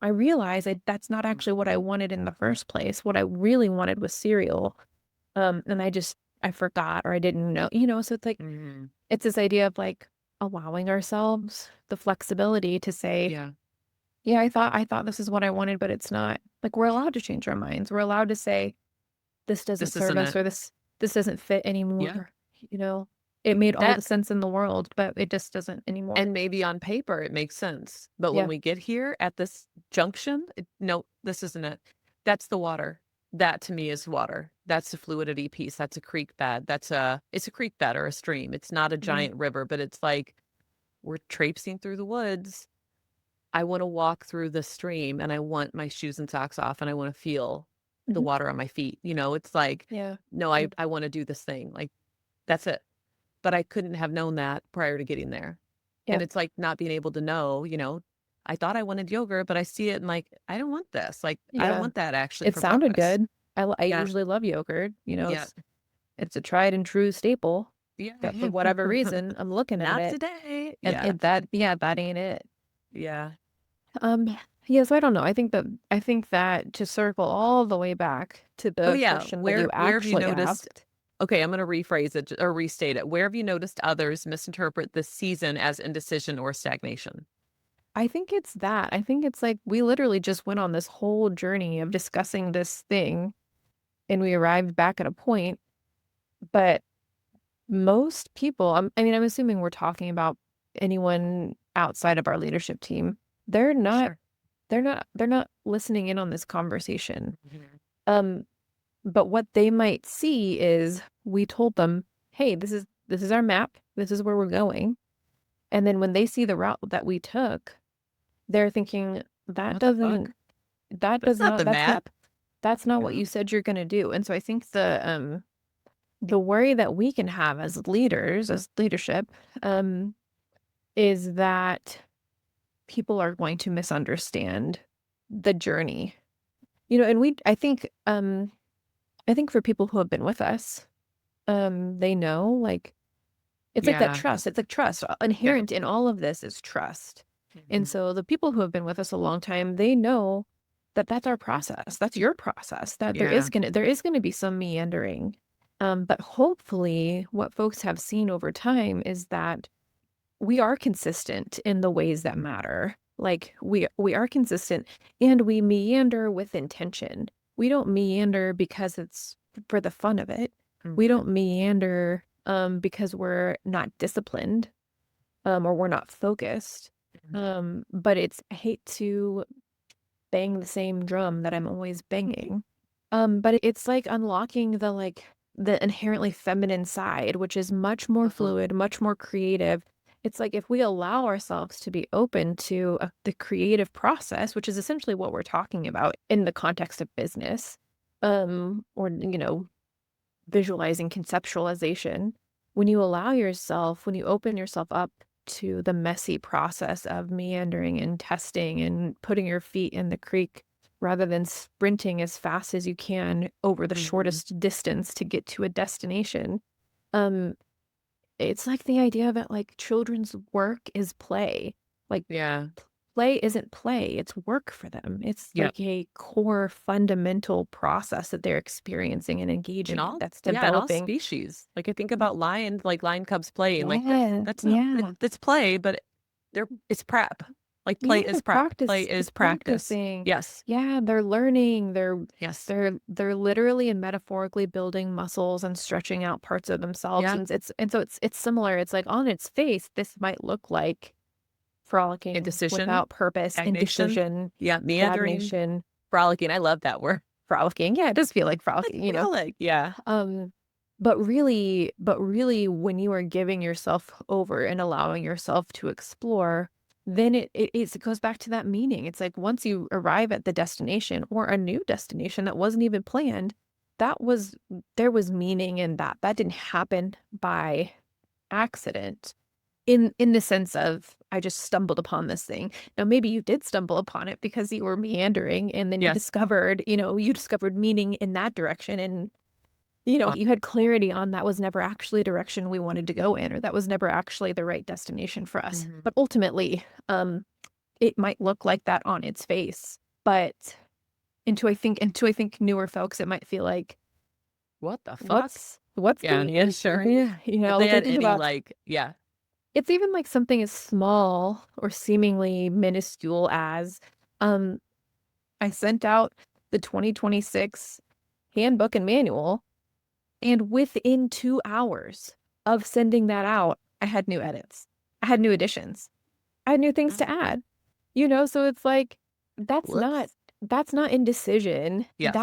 I realize that's not actually what I wanted in the first place. What I really wanted was cereal. And I forgot or I didn't know, so it's like,
Mhm.
it's this idea of like allowing ourselves the flexibility to say,
Yeah.
yeah, I thought this is what I wanted, but it's not. Like, we're allowed to change our minds. We're allowed to say, this doesn't
This
serve
isn't
us
it.
or this doesn't fit
Yeah.
anymore. You know, it made all the
That
sense in the world, but it just doesn't anymore.
and maybe on paper it makes sense, but when
Yeah.
we get here at this junction, no, this isn't it. That's the water. That to me is water. That's the fluidity piece. That's a creek bed. It's a creek bed or a stream. It's not a
Hmm.
giant river, but it's like we're traipsing through the woods. I want to walk through the stream and I want my shoes and socks off and I want to feel the
Hmm.
water on my feet. It's like,
Yeah.
no,
Yeah.
I want to do this thing. Like that's it. But I couldn't have known that prior to getting there. And
Yep.
it's like not being able to know, I thought I wanted yogurt, but I see it and like, I don't want this. Like, I don't
Yeah.
want that actually
It
for
sounded
breakfast.
good. I
Yeah.
usually love yogurt.
Yeah.
It's a tried and true staple,
Yeah.
but for whatever reason, I'm looking at
Not
it
today.
and
Yeah.
that ain't it.
Yeah.
Yeah, so I don't know. I think that to circle all the way back to
Oh
the
yeah.
question that you
Where have you
actually
noticed
asked,
okay, I'm gonna rephrase it or restate it. Where have you noticed others misinterpret this season as indecision or stagnation?
I think it's that. I think it's like we literally just went on this whole journey of discussing this thing and we arrived back at a point, but most people, I mean, I'm assuming we're talking about anyone outside of our leadership team. they're not
Sure.
they're not listening in on this conversation.
Mhm.
Um, but what they might see is we told them, "Hey, this is our map. This is where we're going." And then when they see the route that we took, they're thinking, "That
What the
doesn't
fuck? That's not the map.
that's not what
Yeah.
you said you're gonna do." And so I think the worry that we can have as leaders, as leadership, um, is that people are going to misunderstand the journey. And I think for people who have been with us, they know, like, it's like that
Yeah.
trust. It's like trust.
Yeah.
Inherent in all of this is trust. And
Mhm.
so the people who have been with us a long time, they know that that's our process. That's your process. That
Yeah.
there is gonna be some meandering. But hopefully what folks have seen over time is that we are consistent in the ways that matter. Like we are consistent and we meander with intention. We don't meander because it's for the fun of it. We
Mhm.
don't meander because we're not disciplined or we're not focused.
Mhm.
But I hate to bang the same drum that I'm always banging. But it's like unlocking the inherently feminine side, which is much more
Uh-huh.
fluid, much more creative. It's like if we allow ourselves to be open to the creative process, which is essentially what we're talking about in the context of business, or visualizing conceptualization, when you open yourself up to the messy process of meandering and testing and putting your feet in the creek rather than sprinting as fast as you can over the
Mhm.
shortest distance to get to a destination. Um, it's like the idea that like children's work is play. Like
Yeah.
play isn't play, it's work for them. It's
Yep.
like a core fundamental process that they're experiencing and
In
engaging in
all
that's
yeah, in all
developing.
species. Like, I think about lion cubs playing, like,
Yeah,
that's not
yeah.
it's play, but it's prep. Like, play
Yeah,
is
they're
prep. Play
it's
is practice.
practicing.
Yes.
Yeah, they're learning,
Yes.
they're literally and metaphorically building muscles and stretching out parts of themselves,
Yeah.
and it's similar. It's like on its face, this might look like frolicking
Indecision,
without purpose,
stagnation.
indecision,
Yeah, meandering,
stagnation,
frolicking. I love that word.
frolicking. Yeah, it does feel like
I
frolicking, you know?
feel like yeah.
Um, but really, when you are giving yourself over and allowing yourself to explore, then it goes back to that meaning. It's like once you arrive at the destination or a new destination that wasn't even planned, that was there was meaning in that. That didn't happen by accident. In the sense of I just stumbled upon this thing. Now maybe you did stumble upon it because you were meandering and then
Yes.
you discovered meaning in that direction and
Uh,
you had clarity on that was never actually a direction we wanted to go in, or that was never actually the right destination for us.
mhm.
But ultimately, it might look like that on its face. But into I think newer folks, it might feel like,
What the fuck?
what's
Yeah,
the
yeah, sure, yeah. If they
like I
had
think
any,
about
like yeah.
it's even like something as small or seemingly minuscule as um I sent out the 2026 handbook and manual. And within 2 hours of sending that out, I had new edits. I had new additions. I had new things to
Mhm.
add. So it's like, that's not
Whoops.
that's not indecision.
Yes.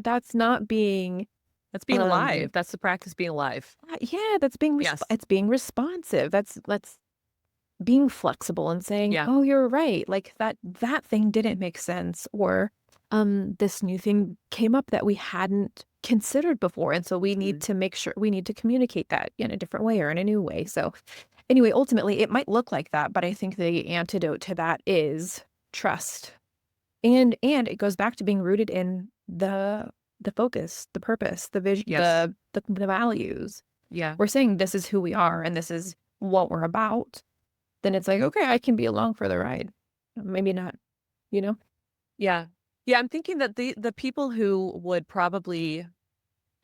That's not being,
That's being alive.
um
That's the practice being alive.
yeah,
Yes.
it's being responsive. That's being flexible and saying,
Yeah.
"Oh, you're right. Like that thing didn't make sense," or this new thing came up that we hadn't considered before, and so
Mhm.
we need to communicate that in a different way or in a new way. So anyway, ultimately, it might look like that, but I think the antidote to that is trust. And it goes back to being rooted in the focus, the purpose, the vision,
Yes.
the values.
Yeah.
We're saying this is who we are and this is what we're about, then it's like, "Okay, I can be along for the ride." Maybe not, you know?
Yeah. Yeah, I'm thinking that the people who would probably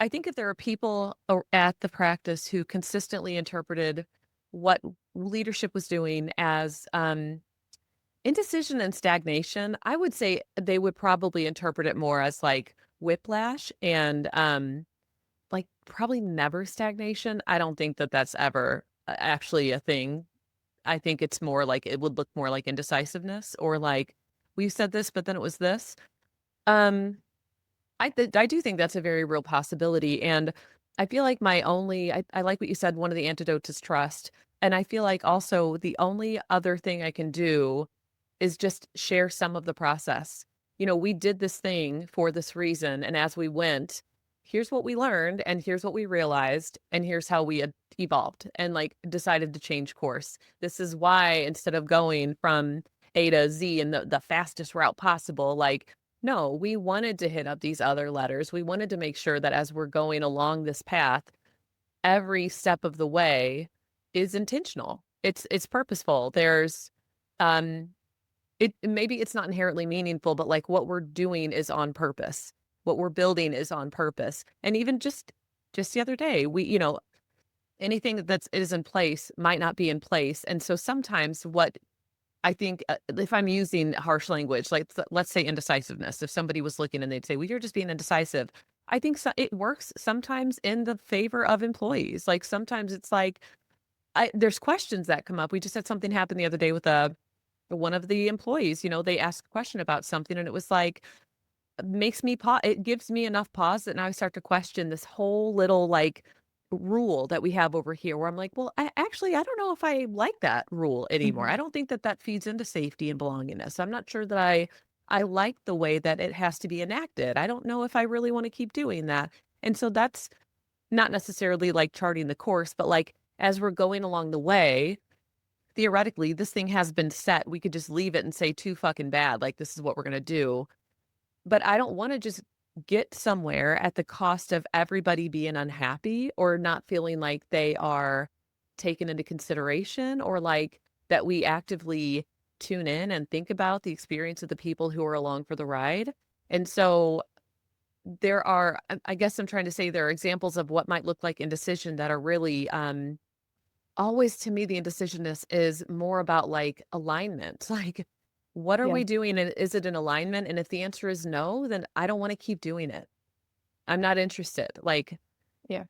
I think if there are people at the practice who consistently interpreted what leadership was doing as indecision and stagnation, I would say they would probably interpret it more as like whiplash and like probably never stagnation. I don't think that that's ever actually a thing. I think it's more like it would look more like indecisiveness or like, "We said this, but then it was this." Um, I do think that's a very real possibility, and I feel like I like what you said, one of the antidotes is trust, and I feel like also the only other thing I can do is just share some of the process. We did this thing for this reason, and as we went, here's what we learned, and here's what we realized, and here's how we had evolved and, like, decided to change course. This is why instead of going from A to Z in the fastest route possible, like, no, we wanted to hit up these other letters. We wanted to make sure that as we're going along this path, every step of the way is intentional. It's purposeful. Um maybe it's not inherently meaningful, but, like, what we're doing is on purpose. What we're building is on purpose. And even just the other day, anything that's is in place might not be in place. And so sometimes what I think, if I'm using harsh language, like, let's say indecisiveness, if somebody was looking and they'd say, "Well, you're just being indecisive." I think it works sometimes in the favor of employees. Like, sometimes it's like, there's questions that come up. We just had something happen the other day with one of the employees. They asked a question about something, and it was like, makes me pause. It gives me enough pause that now I start to question this whole little, like, rule that we have over here where I'm like, well, I don't know if I like that rule anymore.
Mhm.
I don't think that that feeds into safety and belongingness. I'm not sure that I like the way that it has to be enacted. I don't know if I really want to keep doing that. And so that's not necessarily like charting the course, but like as we're going along the way, theoretically, this thing has been set. We could just leave it and say too fucking bad. Like, this is what we're going to do. But I don't wanna just get somewhere at the cost of everybody being unhappy or not feeling like they are taken into consideration, or, like, that we actively tune in and think about the experience of the people who are along for the ride. And so there are I guess I'm trying to say there are examples of what might look like indecision that are really, always to me, the indecisiveness is more about, like, alignment. Like, what are
Yeah.
we doing, and is it in alignment? And if the answer is no, then I don't wanna keep doing it. I'm not interested. Like,
Yeah.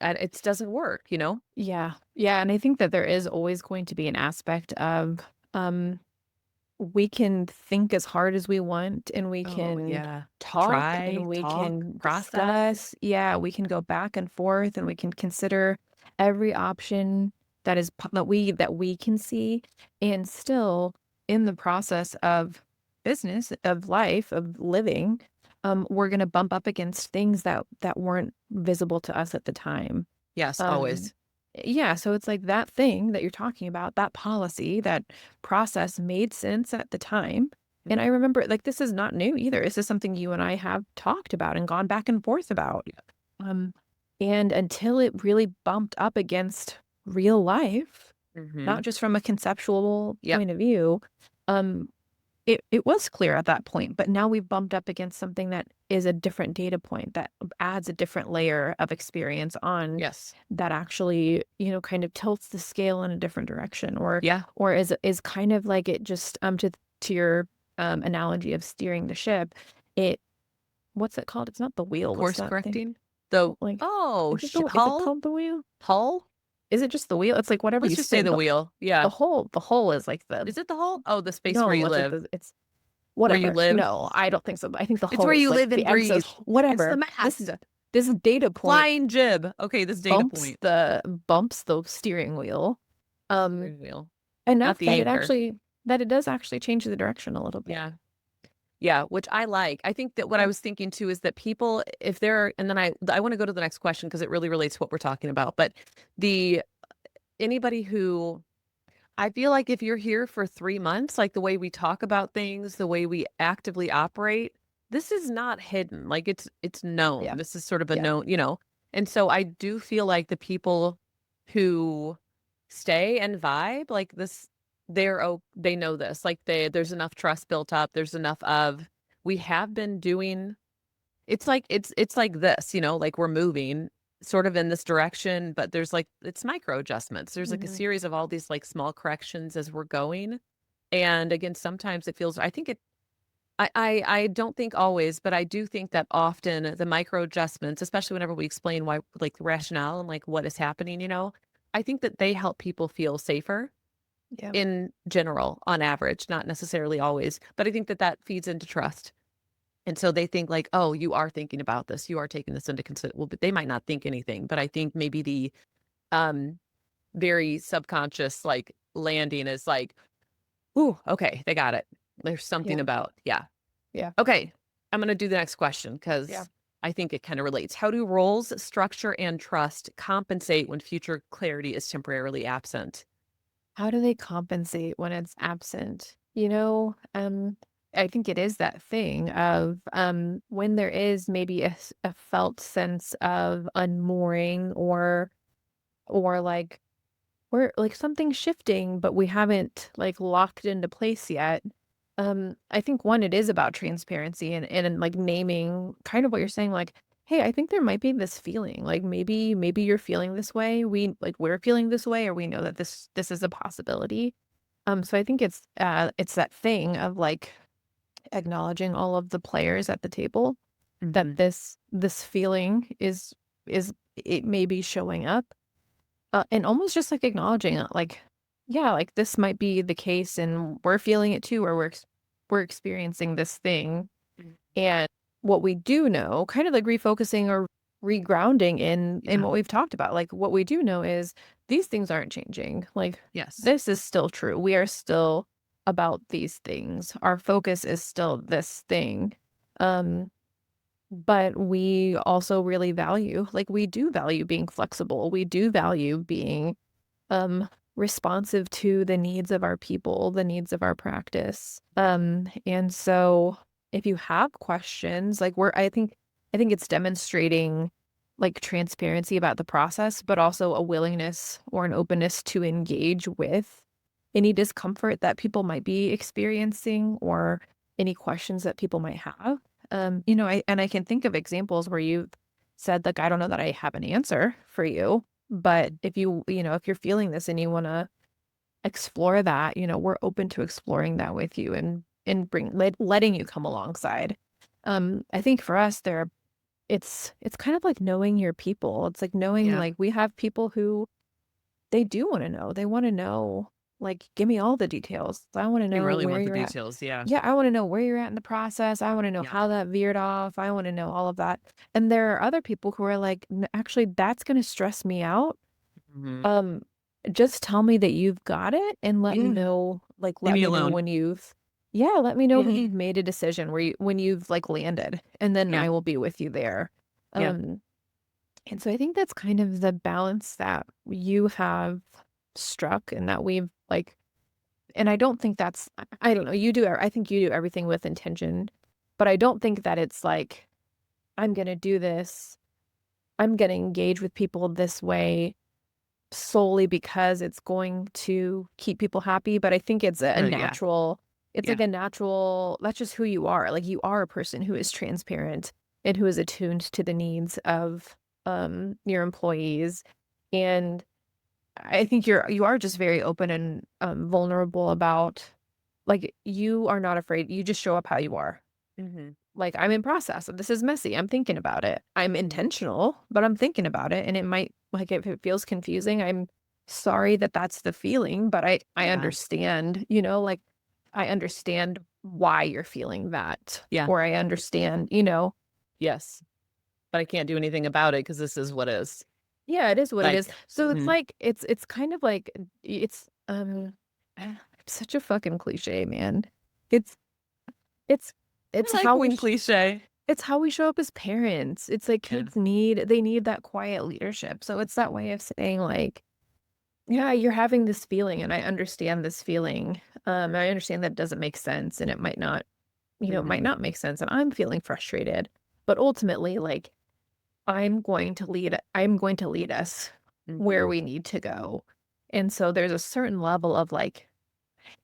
it doesn't work, you know?
Yeah. Yeah, and I think that there is always going to be an aspect of, um, we can think as hard as we want, and we
Oh,
can
yeah.
talk,
Try,
and we
talk,
can
process.
discuss. Yeah, we can go back and forth, and we can consider every option that is that we can see, and still in the process of business, of life, of living, we're gonna bump up against things that weren't visible to us at the time.
Yes,
Um,
always.
yeah, so it's like that thing that you're talking about, that policy, that process made sense at the time. And
Mhm.
I remember, like, this is not new either. This is something you and I have talked about and gone back and forth about.
Yeah.
Um, and until it really bumped up against real life,
Mhm.
not just from a conceptual
Yep.
point of view, um, it was clear at that point, but now we've bumped up against something that is a different data point that adds a different layer of experience on
Yes.
that actually, kind of tilts the scale in a different direction
Yeah.
or is kind of like it just to your analogy of steering the ship, it what's it called? It's not the wheel. What's
Course
that thing?
correcting. The
Like
oh,
is it
hull?
called the wheel?
Hull?
Is it just the wheel? It's like whatever
Let's
you
just say
spin.
the wheel. Yeah.
The whole is like the
Is it the hull? Oh, the space where
no,
you
it's like
live.
the it's
Where you
whatever.
live?
No, I don't think so, but I think the
It's
hull
where
is
you
like
live
the
and breathe.
axis,
It's the
whatever.
mast.
This data point
Flying jib. Okay, this data point.
bumps the steering wheel, um,
Steering wheel, not
enough
the anchor.
that it does actually change the direction a little bit.
Yeah. Yeah, which I like. I think that what I
Yeah.
was thinking too is that people, if they're, and then I want to go to the next question because it really relates to what we're talking about. But the anybody who I feel like if you're here for 3 months, like the way we talk about things, the way we actively operate, this is not hidden. Like it's known.
Yeah.
This is sort of a
Yeah.
known. And so I do feel like the people who stay and vibe like this, they know this. Like there's enough trust built up. There's enough of we have been doing it's like this, like we're moving sort of in this direction, but there's like it's micro adjustments. There's like a
Mhm.
series of all these like small corrections as we're going. And again, sometimes it feels I think it I don't think always, but I do think that often the micro adjustments, especially whenever we explain why like the rationale and like what is happening, I think that they help people feel safer
Yeah.
in general, on average, not necessarily always, but I think that that feeds into trust. And so they think like, "Oh, you are thinking about this. You are taking this into consider." Well, but they might not think anything, but I think maybe the, um, very subconscious, like, landing is like, "Ooh, okay, they got it. There's something
Yeah.
about" yeah.
Yeah.
Okay, I'm gonna do the next question
Yeah.
because I think it kinda relates. How do roles, structure, and trust compensate when future clarity is temporarily absent?
How do they compensate when it's absent? I think it is that thing of when there is maybe a felt sense of unmooring or like we're like something shifting, but we haven't like locked into place yet. I think one, it is about transparency and like naming kind of what you're saying, like, hey, I think there might be this feeling. Like maybe you're feeling this way. We're feeling this way, or we know that this is a possibility. So I think it's that thing of like acknowledging all of the players at the table that
Mhm.
this feeling is it may be showing up and almost just, like, acknowledging it, like, yeah, like, this might be the case, and we're feeling it too, or we're experiencing this thing,
Mhm.
and what we do know, kind of like refocusing or regrounding in
Yeah.
what we've talked about, like, what we do know is these things aren't changing, like,
Yes.
this is still true, we are still about these things, our focus is still this thing, um but we also really value like, we do value being flexible, we do value being, responsive to the needs of our people, the needs of our practice, and so if you have questions, like, I think it's demonstrating, like, transparency about the process, but also a willingness or an openness to engage with any discomfort that people might be experiencing or any questions that people might have. I can think of examples where you've said, like, I don't know that I have an answer for you, but
Mhm.
if you're feeling this and you want to explore that, we're open to exploring that with you and letting you come alongside. I think for us it's kind of like knowing your people. It's like knowing
Yeah.
like we have people who they do want to know. They want to know like give me all the details. I want to
They
know
really
where
want the
you're at.
details, yeah.
Yeah, I want to know where you're at in the process. I want to know
Yeah.
how that veered off. I want to know all of that. And there are other people who are like, Actually, that's going to stress me out.
Mhm.
Um, just tell me that you've got it and
Yeah. Leave
let
me
me know
alone.
when let me know when
Mhm.
you've made a decision when you've like landed and then
Yeah.
I will be with you there.
Yeah.
Um, and so I think that's kind of the balance that you have struck and that we've like, and I don't think that's, I don't know, I think you do everything with intention, but I don't think that it's like, I'm going to do this. I'm going to engage with people this way solely because it's going to keep people happy, but I think
Yeah.
it's
Yeah.
like a natural that's just who you are. Like, you are a person who is transparent and who is attuned to the needs of, your employees, and I think you are just very open and, vulnerable about like, you are not afraid, you just show up how you are.
Mhm.
Like, I'm in process. This is messy. I'm thinking about it. I'm
Mhm.
intentional, but I'm thinking about it. And it might, like, if it feels confusing, I'm sorry that that's the feeling, but I
Yeah.
understand, I understand why you're feeling that,
Yeah.
or I understand,
Yes. But I can't do anything about it because this is what is.
yeah, it is what it is.
Like
So it's
mhm.
like, it's kind of like, it's, it's such a fucking cliche, man. It's, it's,
I
it's
like
how we
being cliche.
It's how we show up as parents. It's like
Yeah.
they need that quiet leadership. So it's that way of saying like, yeah, you're having this feeling and I understand this feeling. I understand that doesn't make sense and it might not, it might
Mhm.
not make sense and I'm feeling frustrated. But ultimately, like I'm going to lead us where
Mhm.
we need to go. And so there's a certain level of like,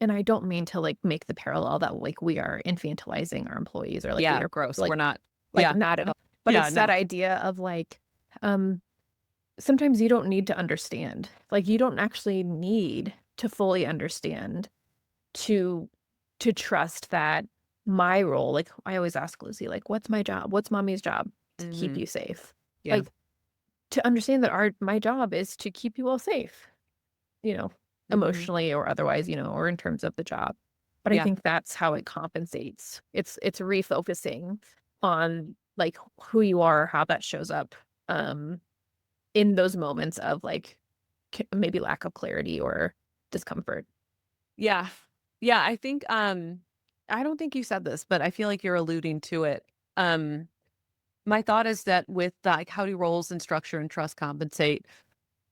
and I don't mean to like make the parallel that like we are infantilizing our employees or like we
Yeah,
are
gross.
like
We're not
like,
yeah.
not at all. But
Yeah,
it's that
no.
idea of, like, um, sometimes you don't need to understand. Like, you don't actually need to fully understand to trust that my role like, I always ask Lucy, like, "What's my job? What's mommy's job?" "To keep
Mhm.
you safe."
Yeah.
Like, to understand that our my job is to keep you all safe, you know?
Mhm.
emotionally or otherwise, or in terms of the job. But I
Yeah.
think that's how it compensates. It's refocusing on like who you are, how that shows up um in those moments of like maybe lack of clarity or discomfort.
Yeah. Yeah, I think, I don't think you said this, but I feel like you're alluding to it. Um, my thought is that with, like, how do roles and structure and trust compensate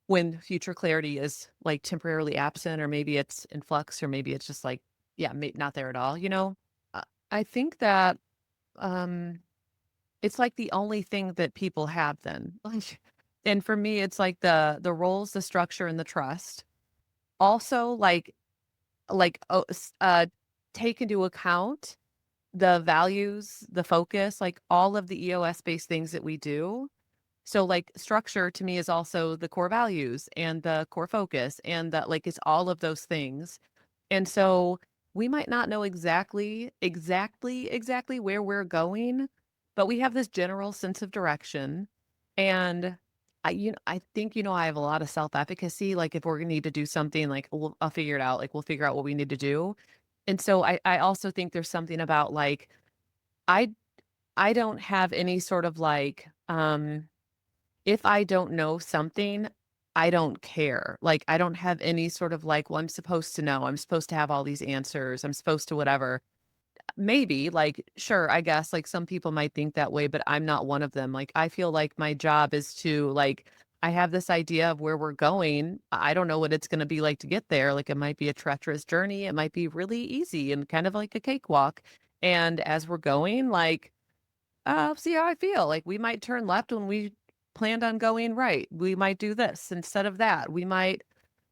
when future clarity is, like, temporarily absent, or maybe it's in flux, or maybe it's just, like, yeah, not there at all, you know? I think that, um, it's, like, the only thing that people have then. Like, and for me, it's, like, the roles, the structure, and the trust. Also, oh, take into account the values, the focus, like, all of the EOS-based things that we do. So, like, structure to me is also the core values and the core focus, and that, like, it's all of those things. And so we might not know exactly where we're going, but we have this general sense of direction. And I think, I have a lot of self-efficacy. Like, if we're gonna need to do something, like, I'll figure it out. Like, we'll figure out what we need to do. And so I also think there's something about, like, I I don't have any sort of, like, if I don't know something, I don't care. Like, I don't have any sort of, like, "Well, I'm supposed to know. I'm supposed to have all these answers. I'm supposed to whatever." Maybe, like, sure, I guess, like, some people might think that way, but I'm not one of them. Like, I feel like my job is to, like, I have this idea of where we're going. I don't know what it's gonna be like to get there. Like, it might be a treacherous journey. It might be really easy and kind of like a cakewalk. And as we're going, like, see how I feel. Like, we might turn left when we planned on going right. We might do this instead of that. We might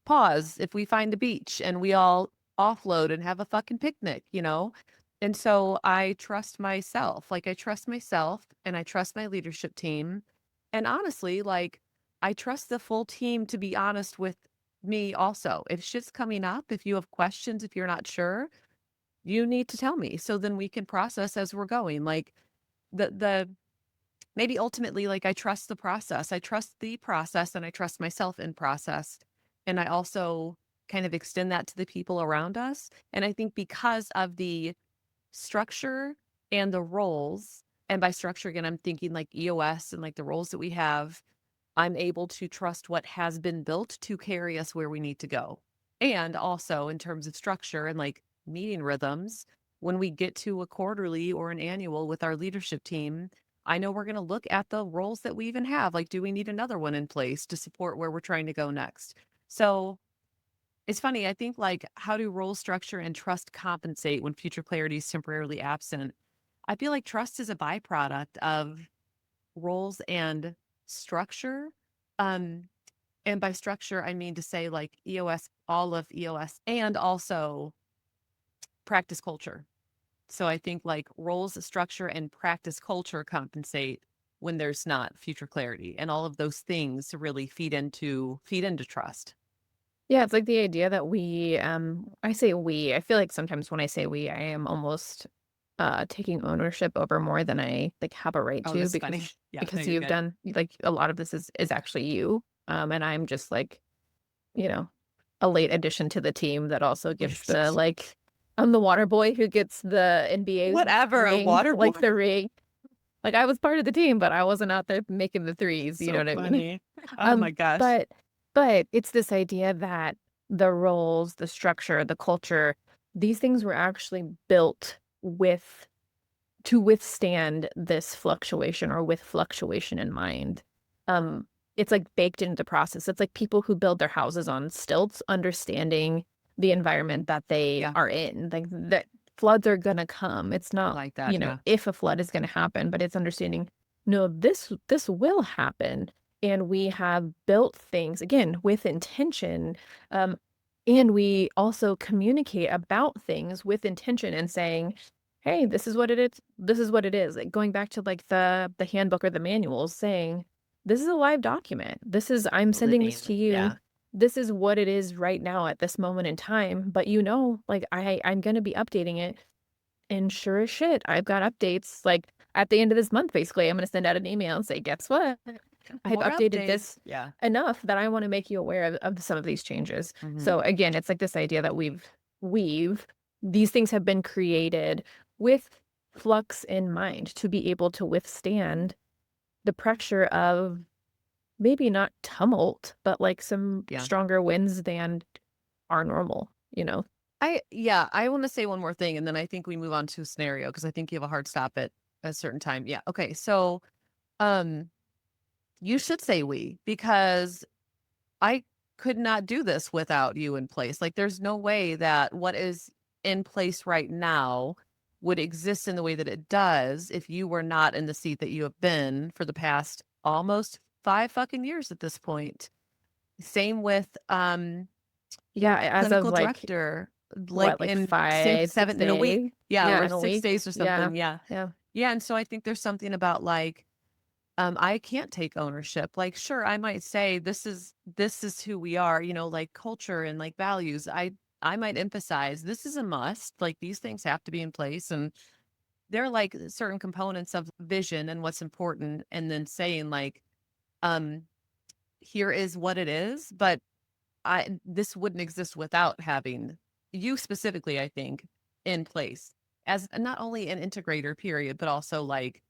pause if we find a beach and we all offload and have a fucking picnic, you know? And so I trust myself. Like, I trust myself and I trust my leadership team. And honestly, like, I trust the full team to be honest with me also. If shit's coming up, if you have questions, if you're not sure, you need to tell me so then we can process as we're going. Like, the maybe ultimately, like, I trust the process. I trust the process and I trust myself in process. And I also kind of extend that to the people around us. And I think because of the structure and the roles, and by structure, again, I'm thinking like EOS and like the roles that we have, I'm able to trust what has been built to carry us where we need to go. And also in terms of structure and like meeting rhythms, when we get to a quarterly or an annual with our leadership team, I know we're going to look at the roles that we even have. Like, do we need another one in place to support where we're trying to go next? So it's funny. I think, like, how do role structure and trust compensate when future clarity is temporarily absent? I feel like trust is a byproduct of roles and structure. Um, and by structure, I mean to say like EOS, all of EOS, and also practice culture. So I think like roles, structure, and practice culture compensate when there's not future clarity, and all of those things really feed into trust.
Yeah, it's like the idea that I say we, I feel like sometimes when I say we, I am almost taking ownership over more than I like have a right
Oh,
to
that's funny.
because
Yeah, no,
because
you're
you've
good.
done like a lot of this is actually you. And I'm just like, you know, a late addition to the team that also gets the like I'm the water boy who gets the NBA's
Whatever, a
ring,
water boy.
like the ring. Like I was part of the team, but I wasn't out there making the threes, you know
So
what I mean?
funny. Oh my gosh.
But it's this idea that the roles, the structure, the culture, these things were actually built with to withstand this fluctuation or with fluctuation in mind. Um, it's like baked into the process. It's like people who build their houses on stilts, understanding the environment that they
Yeah,
are in. Like that floods are gonna come. It's
I
not,
like that. Yeah.
if a flood is gonna happen, but it's understanding, no, this will happen. And we have built things again with intention. Um, and we also communicate about things with intention and saying, "Hey, this is what it is. This is what it is." Like going back to like the handbook or the manuals saying, "This is a live document. I'm sending this to
Living.
you.
Yeah.
This is what it is right now at this moment in time, but like I'm going to be updating it." And sure as shit, I've got updates like at the end of this month basically. I'm going to send out an email and say, "Guess what? I've
More
updated this
updates. Yeah.
enough that I want to make you aware of some of these changes.
Mhm.
So again, it's like this idea that we've these things have been created with flux in mind to be able to withstand the pressure of maybe not tumult, but like some
Yeah.
stronger winds than are normal, you know?
I wanna say one more thing, and then I think we move on to a scenario because I think you have a hard stop at a certain time. Yeah, okay, so, um, you should say "we" because I could not do this without you in place. Like, there's no way that what is in place right now would exist in the way that it does if you were not in the seat that you have been for the past almost 5 fucking years at this point. Same with,
Yeah, as of
clinical
like
director, like,
what, like
in 6,
5, 6
7 in a week.
days?
Yeah,
Yeah,
or
in a
6
week.
days or
Yeah.
something, yeah.
Yeah.
Yeah, and so I think there's something about, like, I can't take ownership. Like, sure, I might say this is who we are, like culture and like values. I might emphasize this is a must. Like these things have to be in place, and they're like certain components of vision and what's important. And then saying like, um, here is what it is, but I this wouldn't exist without having you specifically. I think in place as not only an integrator, period, but also like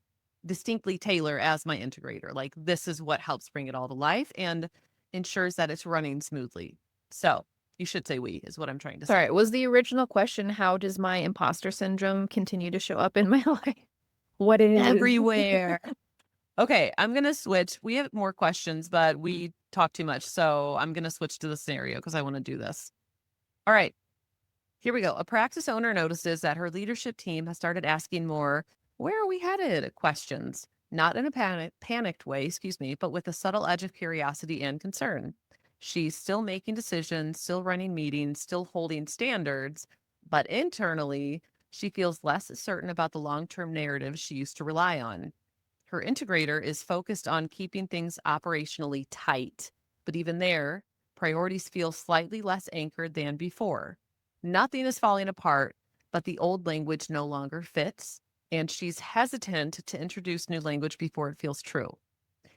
distinctly Taylor as my integrator. Like this is what helps bring it all to life and ensures that it's running smoothly. So you should say we is what I'm trying to say.
Sorry, was the original question, how does my imposter syndrome continue to show up in my life? What it is?
Everywhere. Okay, I'm gonna switch. We have more questions, but we talk too much. So I'm gonna switch to the scenario because I want to do this. All right. Here we go. A practice owner notices that her leadership team has started asking more, where are we headed? Questions, not in a panicked way, excuse me, but with a subtle edge of curiosity and concern. She's still making decisions, still running meetings, still holding standards, but internally, she feels less certain about the long term narrative she used to rely on. Her integrator is focused on keeping things operationally tight, but even there, priorities feel slightly less anchored than before. Nothing is falling apart, but the old language no longer fits, and she's hesitant to introduce new language before it feels true.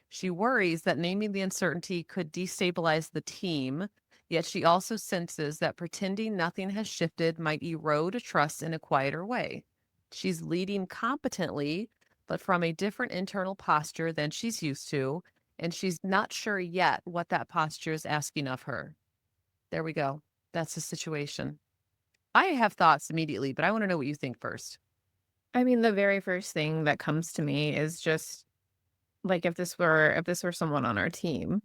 She worries that naming the uncertainty could destabilize the team, yet she also senses that pretending nothing has shifted might erode trust in a quieter way. She's leading competently, but from a different internal posture than she's used to, and she's not sure yet what that posture is asking of her. There we go. That's the situation. I have thoughts immediately, but I want to know what you think first.
I mean, the very first thing that comes to me is just like if this were someone on our team,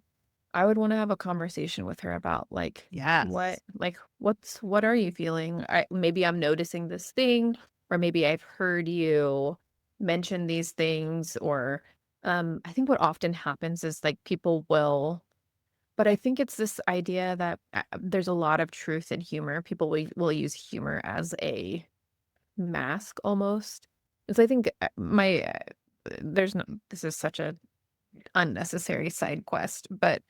I would want to have a conversation with her about like
Yes.
what are you feeling? Maybe I'm noticing this thing, or maybe I've heard you mention these things, or I think what often happens is like people will, but I think it's this idea that there's a lot of truth in humor. People will use humor as a mask almost. And so I think there's no, this is such a unnecessary side quest, but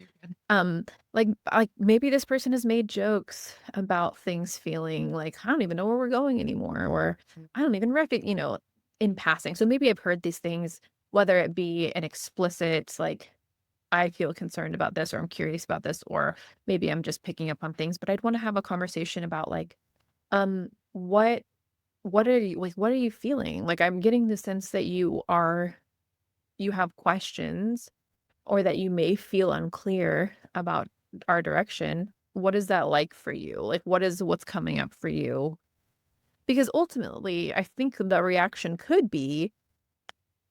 like maybe this person has made jokes about things feeling like I don't even know where we're going anymore, or I don't even recognize, in passing. So maybe I've heard these things, whether it be an explicit like I feel concerned about this, or I'm curious about this, or maybe I'm just picking up on things, but I'd want to have a conversation about like, what what are you feeling? Like I'm getting the sense that you have questions, or that you may feel unclear about our direction. What is that like for you? Like what's coming up for you? Because ultimately, I think the reaction could be,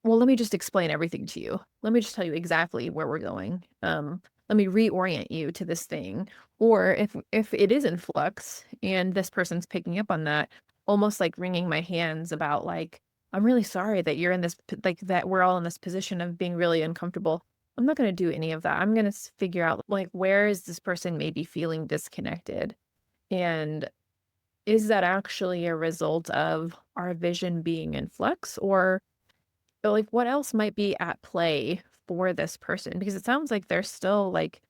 well, let me just explain everything to you. Let me just tell you exactly where we're going. Let me reorient you to this thing. Or if it is in flux and this person's picking up on that, almost like wringing my hands about like, I'm really sorry that you're in this like that we're all in this position of being really uncomfortable. I'm not going to do any of that. I'm going to figure out like where is this person maybe feeling disconnected, and is that actually a result of our vision being in flux, or but, like, what else might be at play for this person? Because it sounds like they're still, like,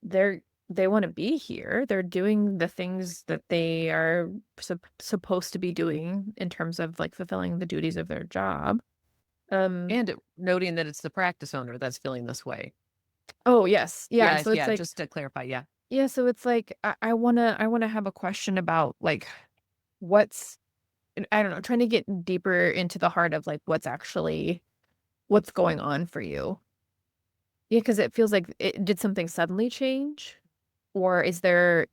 they're they wanna be here. They're doing the things that they are supposed to be doing in terms of, like, fulfilling the duties of their job. Um,
And noting that it's the practice owner that's feeling this way.
oh, yes. Yeah,
Yes,
so it's
yeah,
like
just to clarify, yeah.
yeah, so it's like I wanna have a question about, like, what's I don't know, trying to get deeper into the heart of, like, what's going on for you. Yeah, because it feels like did something suddenly change? Or is there,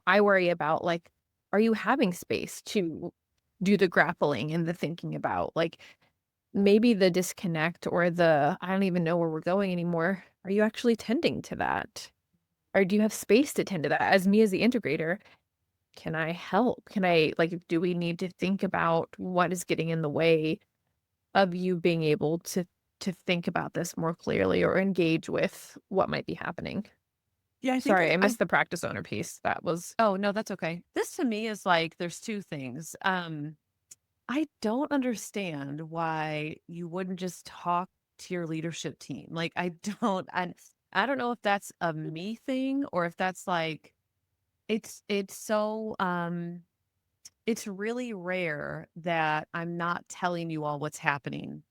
I worry about, like, are you having space to do the grappling and the thinking about, like, maybe the disconnect or the, I don't even know where we're going anymore. Are you actually tending to that? Or do you have space to tend to that? As me as the integrator, can I help? Can I, like, do we need to think about what is getting in the way of you being able to think about this more clearly or engage with what might be happening?
Yeah, I think
Sorry, I
I
missed the practice owner piece. That was
oh, no, that's okay. This to me is like there's 2 things. I don't understand why you wouldn't just talk to your leadership team. Like, I don't and I don't know if that's a me thing or if that's like it's so, it's really rare that I'm not telling you all what's happening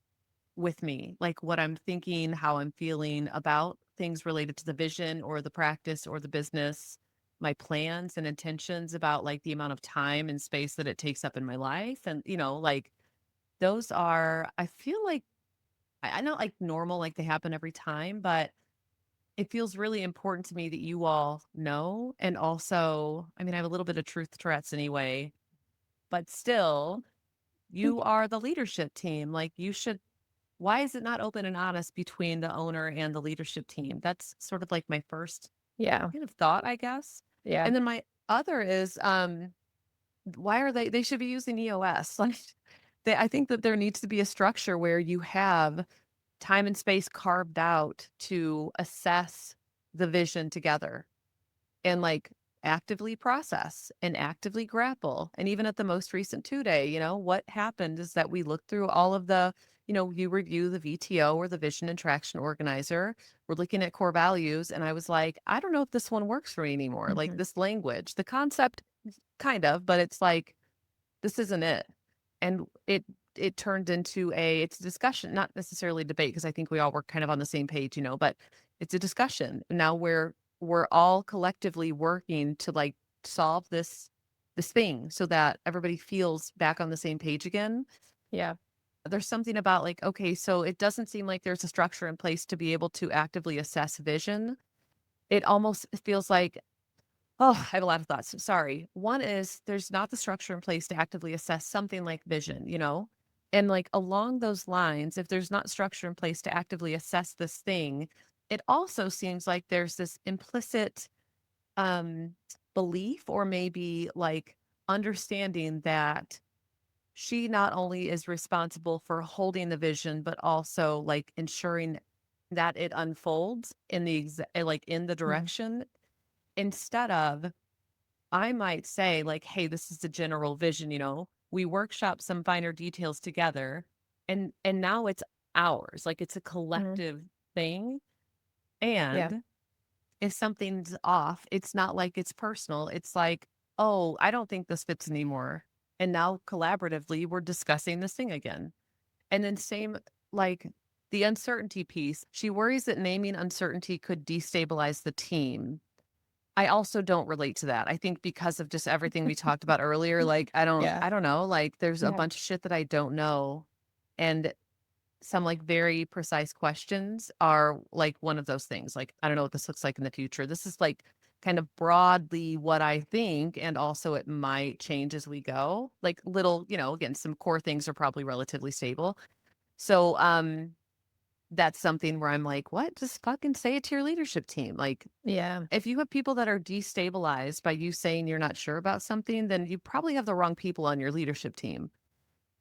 with me, like what I'm thinking, how I'm feeling about things related to the vision or the practice or the business, my plans and intentions about like the amount of time and space that it takes up in my life. And, like those are, I feel like, I know like normal, like they happen every time, but it feels really important to me that you all know. And also, I mean, I have a little bit of truth threats anyway, but still, you are the leadership team. Like you should why is it not open and honest between the owner and the leadership team? That's sort of like my first
yeah,
kind of thought, I guess.
yeah.
And then my other is, why are they should be using EOS. Like I think that there needs to be a structure where you have time and space carved out to assess the vision together and like actively process and actively grapple. And even at the most recent 2 day, what happened is that we looked through all of the, you review the VTO or the vision and traction organizer. We're looking at core values. And I was like, I don't know if this one works for me anymore. Like
Mhm.
this language, the concept kind of, but it's like, this isn't it. And it turned into it's a discussion, not necessarily debate, because I think we all were kind of on the same page, but it's a discussion. Now we're all collectively working to like solve this thing so that everybody feels back on the same page again.
Yeah.
There's something about like, okay, so it doesn't seem like there's a structure in place to be able to actively assess vision. It almost feels like oh, I have a lot of thoughts. Sorry. One is there's not the structure in place to actively assess something like vision, And like along those lines, if there's not structure in place to actively assess this thing, it also seems like there's this implicit um belief or maybe like understanding that she not only is responsible for holding the vision but also like ensuring that it unfolds in like in the
Mhm.
direction instead of I might say like, "Hey, this is the general vision, We workshop some finer details together and now it's ours. Like it's a
Mhm.
collective thing.
Yeah.
And if something's off, it's not like it's personal. It's like, "Oh, I don't think this fits anymore." And now collaboratively, we're discussing this thing again. And then same like the uncertainty piece. She worries that naming uncertainty could destabilize the team. I also don't relate to that. I think because of just everything we talked about earlier, like,
Yeah.
I don't know, like, there's a
Yeah.
bunch of shit that I don't know, and some, like, very precise questions are, like, one of those things, like, I don't know what this looks like in the future. This is, like, kind of broadly what I think, and also it might change as we go. Like, little again, some core things are probably relatively stable. So, that's something where I'm like, "What? Just fucking say it to your leadership team." Like,
Yeah.
if you have people that are destabilized by you saying you're not sure about something, then you probably have the wrong people on your leadership team.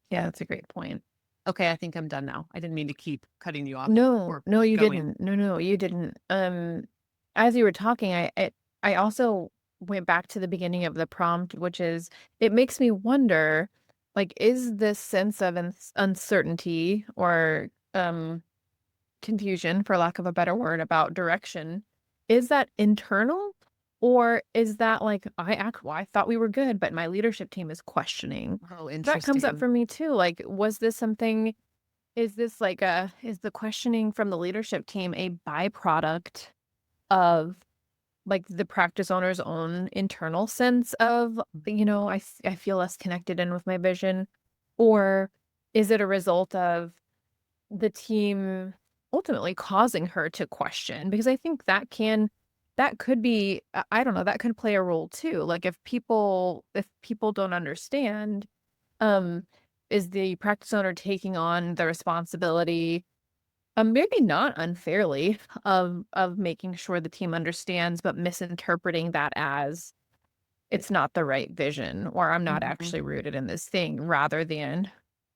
Yeah, that's a great point.
Okay, I think I'm done now. I didn't mean to keep cutting you off
No,
or
no, you
going.
didn't. No, no, you didn't. As you were talking, I also went back to the beginning of the prompt, which is it makes me wonder, like, is this sense of uncertainty or confusion, for lack of a better word, about direction, is that internal? Or is that like well, I thought we were good, but my leadership team is questioning.
Oh,
That comes up
interesting.
for me too. Like, was this something Is this like a is the questioning from the leadership team a byproduct of, like, the practice owner's own internal sense of, I feel less connected in with my vision? Or is it a result of the team ultimately causing her to question? Because I think that could be, I don't know, that could play a role too. Like, if people don't understand, um, is the practice owner taking on the responsibility, maybe not unfairly, of making sure the team understands, but misinterpreting that as it's not the right vision, or I'm not
Mhm,
actually rooted in this thing, rather than,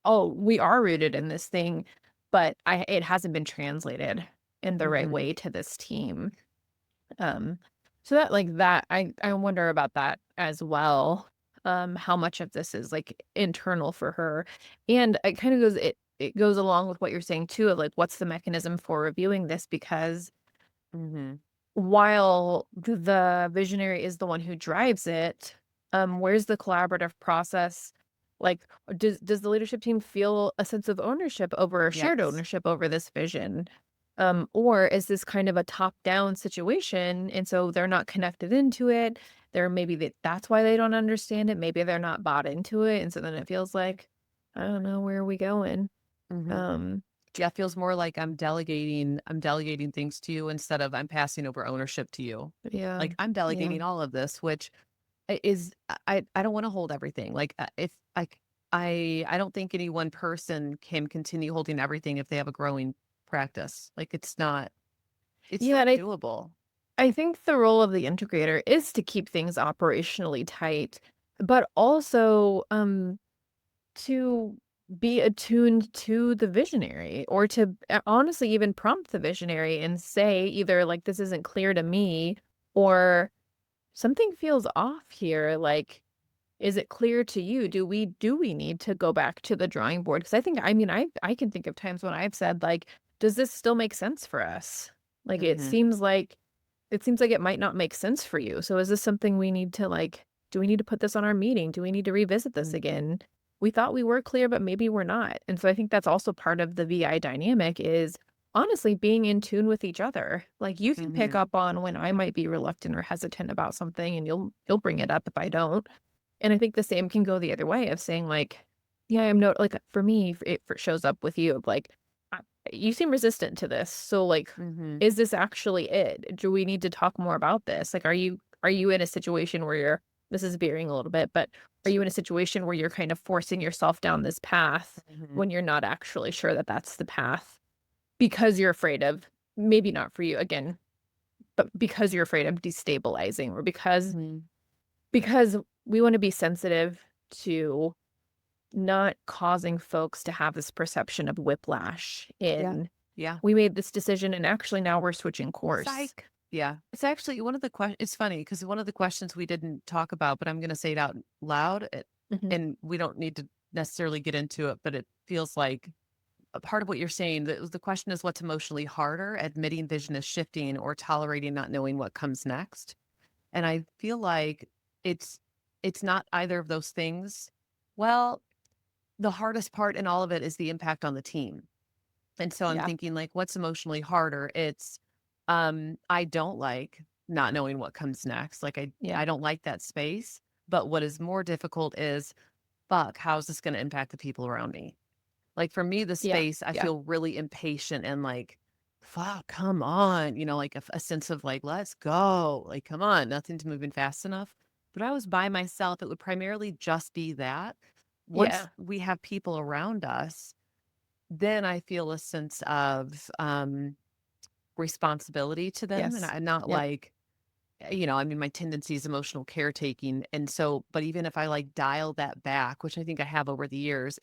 oh, we are rooted in this thing, but it hasn't been translated in the right
mhm,
way to this team. Um, so I wonder about that as well. How much of this is like internal for her, and it goes along with what you're saying too, of like what's the mechanism for reviewing this, because
mhm.
while the visionary is the one who drives it, where's the collaborative process? Like, does the leadership team feel a sense of ownership over, shared
Yes.
ownership over this vision? Or is this kind of a top-down situation, and so they're not connected into it? That's why they don't understand it. Maybe they're not bought into it, and so then it feels like, I don't know, where are we going?
Mhm.
Um,
Yeah, it feels more like I'm delegating things to you instead of I'm passing over ownership to you.
yeah,
Like, I'm
yeah,
delegating all of this, which is I don't wanna hold everything. Like, if I don't think any one person can continue holding everything if they have a growing practice. Like, it's
yeah.
not
And
doable.
I think the role of the integrator is to keep things operationally tight, but also, to be attuned to the visionary, or to, honestly even prompt the visionary and say either like, this isn't clear to me, or something feels off here. Like, is it clear to you? Do we need to go back to the drawing board? Because I mean, I can think of times when I've said, like, does this still make sense for us? Like,
Mhm,
it seems like it might not make sense for you. So is this something we need to, like, do we need to put this on our meeting? Do we need to revisit this
mhm,
again? We thought we were clear, but maybe we're not. And so I think that's also part of the VI dynamic, is honestly being in tune with each other. Like, you can pick
mhm,
up on when I might be reluctant or hesitant about something, and you'll bring it up if I don't. And I think the same can go the other way, of saying like, yeah, I'm no like, for me, shows up with you of like, "I you seem resistant to this, so, like,
mhm,
is this actually it? Do we need to talk more about this? Like, are you in a situation where you're," this is veering a little bit, but are you in a situation where you're kind of forcing yourself down this path
mhm,
when you're not actually sure that that's the path, because you're afraid of, maybe not for you, again, but because you're afraid of destabilizing, or
mhm.
because we wanna be sensitive to not causing folks to have this perception of whiplash
Yeah,
in,
yeah.
"We made this decision, and actually now we're switching course."
Psych. Yeah. It's actually one of the it's funny because one of the questions we didn't talk about, but I'm gonna say it out loud,
Mhm.
and we don't need to necessarily get into it, but it feels like a part of what you're saying, the question is what's emotionally harder, admitting vision is shifting or tolerating not knowing what comes next? And I feel like it's it's not either of those things. Well, the hardest part in all of it is the impact on the team. And so I'm
Yeah,
thinking like what's emotionally harder? It's I don't like not knowing what comes next. Like
yeah,
I don't like that space, but what is more difficult is fuck, how is this going to impact the people around me? Like for me the
yeah,
space I
yeah,
feel really impatient and like fuck, come on, like a sense of like let's go. Like come on, nothing's moving fast enough. But I was by myself, it would primarily just be that. Once
yeah,
we have people around us, then I feel a sense of, responsibility to them, and
yes,
I not
yep,
like, I mean, my tendency is emotional caretaking, and so but even if I, like, dial that back, which I think I have over the years,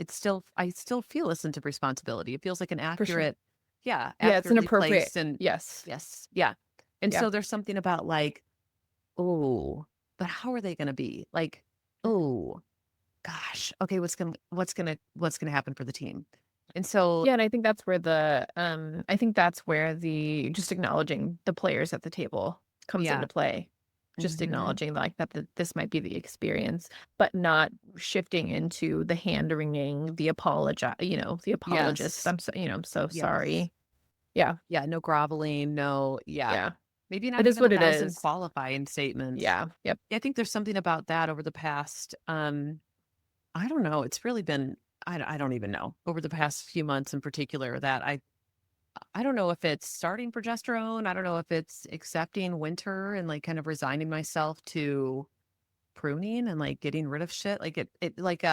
I still feel a sense of responsibility. It feels like an
for sure.
accurate yeah,
Yeah, it's an
accurately
appropriate,
placed and
yes,
yes, yeah, and
yeah,
so there's something about, like, "Ooh, but how are they gonna be?" Like,
mhm.
"Ooh, gosh, okay, what's gonna happen for the team?" And so
Yeah, and I think that's where the just acknowledging the players at the table comes
yeah.
into play. just
Mhm.
acknowledging like that this might be the experience, but not shifting into the hand wringing, the apologist.
Yes.
I'm so
Yes.
sorry. Yeah,
Yeah, no groveling, no yeah.
yeah.
Maybe not
It is
even
what it
1,000
is.
qualifying statements.
Yeah, yep,
Yeah, I think there's something about that over the past, I don't know, it's really been I don't even know, over the past few months in particular that I don't know if it's starting progesterone, I don't know if it's accepting winter and, like, kind of resigning myself to pruning and, like, getting rid of shit, like, it like,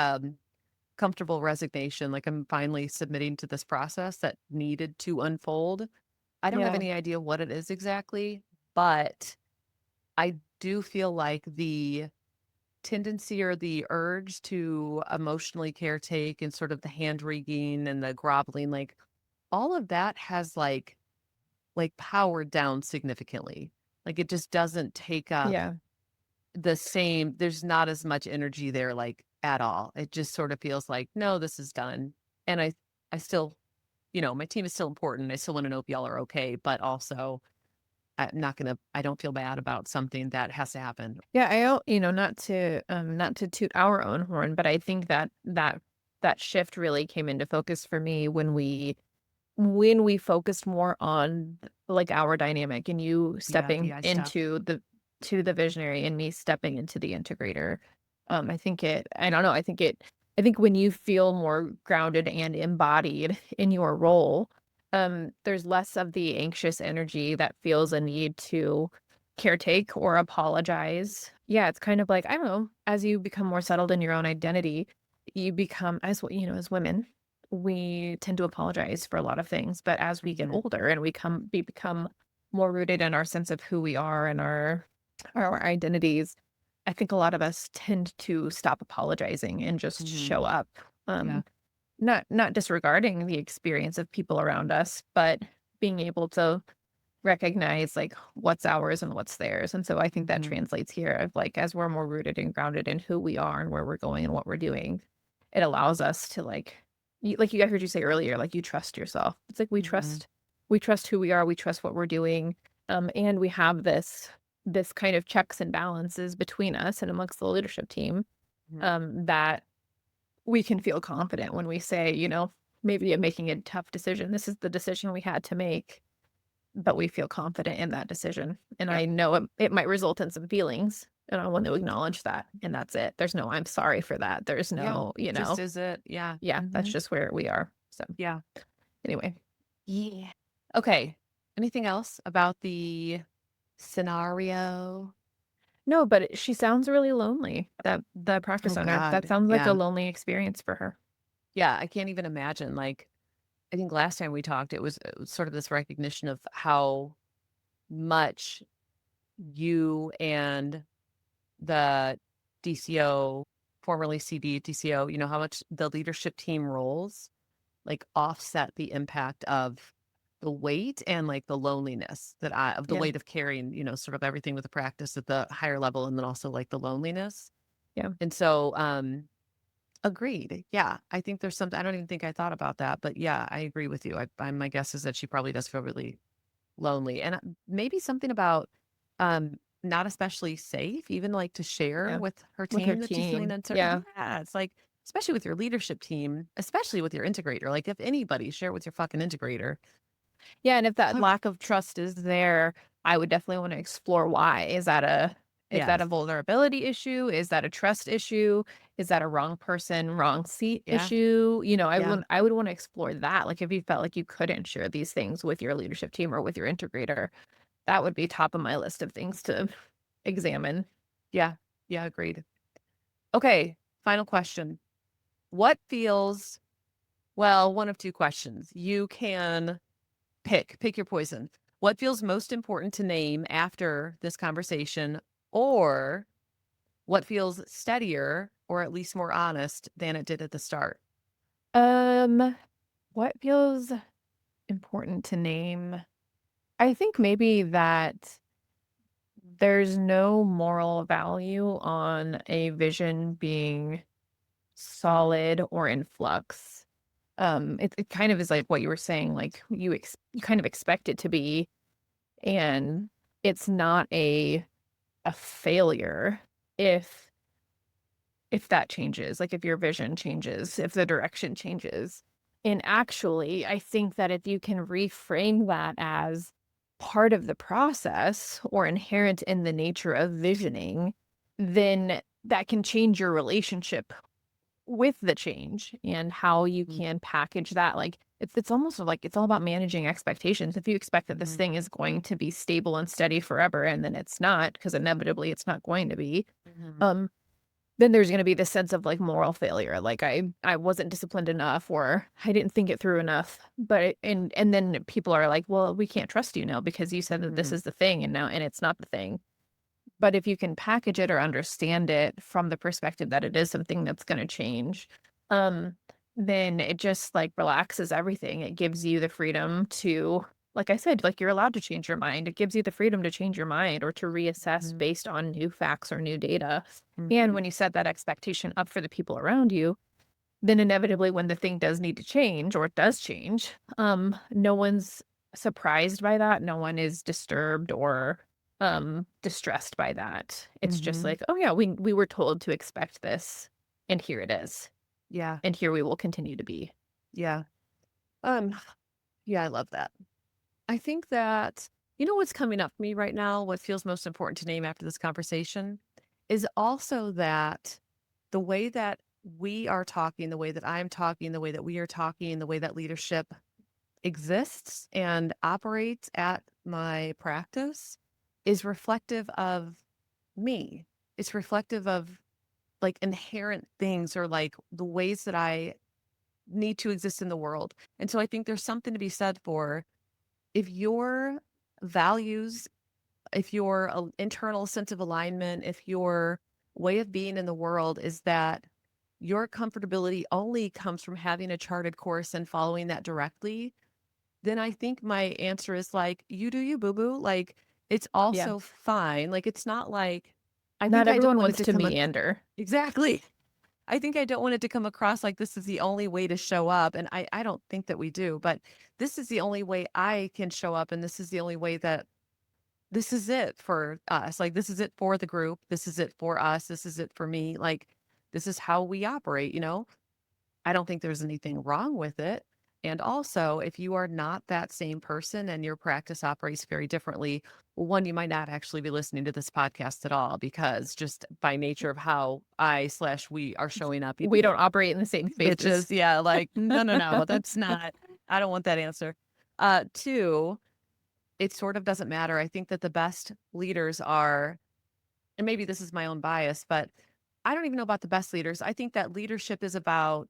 comfortable resignation, like, I'm finally submitting to this process that needed to unfold. I don't have
yeah,
any idea what it is exactly, but I do feel like the tendency or the urge to emotionally caretake and sort of the hand wringing and the groveling, like, all of that has, like, powered down significantly. Like, it just doesn't take up
yeah,
the same there's not as much energy there, like, at all. It just sort of feels like, "No, this is done." And I still my team is still important. I still wanna know if y'all are okay, but also, I don't feel bad about something that has to happen.
yeah. Not to toot our own horn, but I think that shift really came into focus for me when we focused more on, like, our dynamic and you
Yeah,
stepping
DI stuff.
into the visionary and me stepping into the integrator. I don't know, I think when you feel more grounded and embodied in your role, there's less of the anxious energy that feels a need to caretake or apologize. Yeah, it's kind of like, I don't know, as you become more settled in your own identity, you become as women, we tend to apologize for a lot of things, but as we get
Mhm,
older and we become more rooted in our sense of who we are and our identities, I think a lot of us tend to stop apologizing and just
mhm.
show up.
Yeah.
Um, not disregarding the experience of people around us, but being able to recognize like what's ours and what's theirs. And so I think that
Mhm,
translates here of like as we're more rooted and grounded in who we are and where we're going and what we're doing, it allows us to like I heard you say earlier, like you trust yourself. It's like
mhm,
we trust who we are, we trust what we're doing. And we have this kind of checks and balances between us and amongst the leadership team,
mhm,
that we can feel confident when we say, maybe I'm making a tough decision. This is the decision we had to make, but we feel confident in that decision. And
yep,
I know it might result in some feelings, and I want to acknowledge that. And that's it. There's no, I'm sorry for that. There's
yeah,
no,
just is it yeah,
yeah, that's
mhm,
just where we are. So
yeah.
anyway.
Yeah. Okay, anything else about the scenario?
No, but she sounds really lonely. That the practice
Oh
owner. That
god,
sounds like a
yeah.
lonely experience for her.
Yeah, I can't even imagine, like, I think last time we talked, it was sort of this recognition of how much you and the DCO, formerly CD DCO, how much the leadership team roles, like, offset the impact of the weight and, like, the loneliness that I of the
Yeah.
weight of carrying, sort of everything with the practice at the higher level and then also, like, the loneliness.
Yeah.
And so, agreed. Yeah, I think there's something I don't even think I thought about that, but yeah, I agree with you. My guess is that she probably does feel really lonely, and, maybe something about, not especially safe, even, like, to share
Yeah.
with her
With her
team that she's feeling
team.
uncertain
Yeah.
yeah, it's like, especially with your leadership team, especially with your integrator, like, if anybody, share it with your fucking integrator.
Yeah, and if that
Oh,
lack of trust is there, I would definitely wanna explore why. Is that a
yes.
vulnerability issue? Is that a trust issue? Is that a wrong person, wrong seat
Yeah,
issue?
yeah,
I would wanna explore that. Like, if you felt like you couldn't share these things with your leadership team or with your integrator, that would be top of my list of things to examine.
yeah, yeah, agreed. Okay, final question. What feels well, one of 2 questions. You can pick your poison. What feels most important to name after this conversation, or what feels steadier or at least more honest than it did at the start?
Um, what feels important to name? I think maybe that there's no moral value on a vision being solid or in flux. It kind of is like what you were saying, like you kind of expect it to be, and it's not a failure if that changes, like if your vision changes, if the direction changes. And actually, I think that if you can reframe that as part of the process or inherent in the nature of visioning, then that can change your relationship with the change and how you
Mhm.
can package that. Like it's almost like it's all about managing expectations. If you expect that this
Mhm.
thing is going to be stable and steady forever and then it's not, because inevitably it's not going to be,
Mhm.
um, then there's gonna be this sense of, like, moral failure, like, I wasn't disciplined enough or I didn't think it through enough, but and then people are like, "Well, we can't trust you now because you said that this
Mhm.
is the thing and now and it's not the thing." But if you can package it or understand it from the perspective that it is something that's gonna change, um, then it just, like, relaxes everything. It gives you the freedom to, like I said, like, you're allowed to change your mind. It gives you the freedom to change your mind or to reassess
Mhm.
based on new facts or new data. And
Mhm.
when you set that expectation up for the people around you, then inevitably when the thing does need to change or it does change, no one's surprised by that. No one is disturbed or distressed by that. It's just
Mhm.
like, oh yeah, we were told to expect this and here it is.
Yeah.
And here we will continue to be.
Yeah. Um, yeah, I love that. I think that what's coming up for me right now, what feels most important to name after this conversation is also that the way that we are talking, the way that I'm talking, the way that we are talking, the way that leadership exists and operates at my practice is reflective of me. It's reflective of like inherent things or like the ways that I need to exist in the world. And so I think there's something to be said for if your values, if your internal sense of alignment, if your way of being in the world is that your comfortability only comes from having a charted course and following that directly, then I think my answer is like, you do you, boo boo. Like, it's
Yeah.
also fine. Like, it's not like, I
Not
think I don't
everyone
want it
wants
to
to
come
meander.
exactly. I think I don't want it to come across like this is the only way to show up. And I don't think that we do, but this is the only way I can show up. And this is the only way that this is it for us. Like, this is it for the group. This is it for us. This is it for me. Like, this is how we operate. I don't think there's anything wrong with it. And also, if you are not that same person and your practice operates very differently, well, one, you might not actually be listening to this podcast at all because just by nature of how I/we are showing up, you'd
We
be
don't operate in the same
bitches.
spaces.
Yeah, like, no, no, no, that's not, I don't want that answer. Two, it sort of doesn't matter. I think that the best leaders are, and maybe this is my own bias, but I don't even know about the best leaders. I think that leadership is about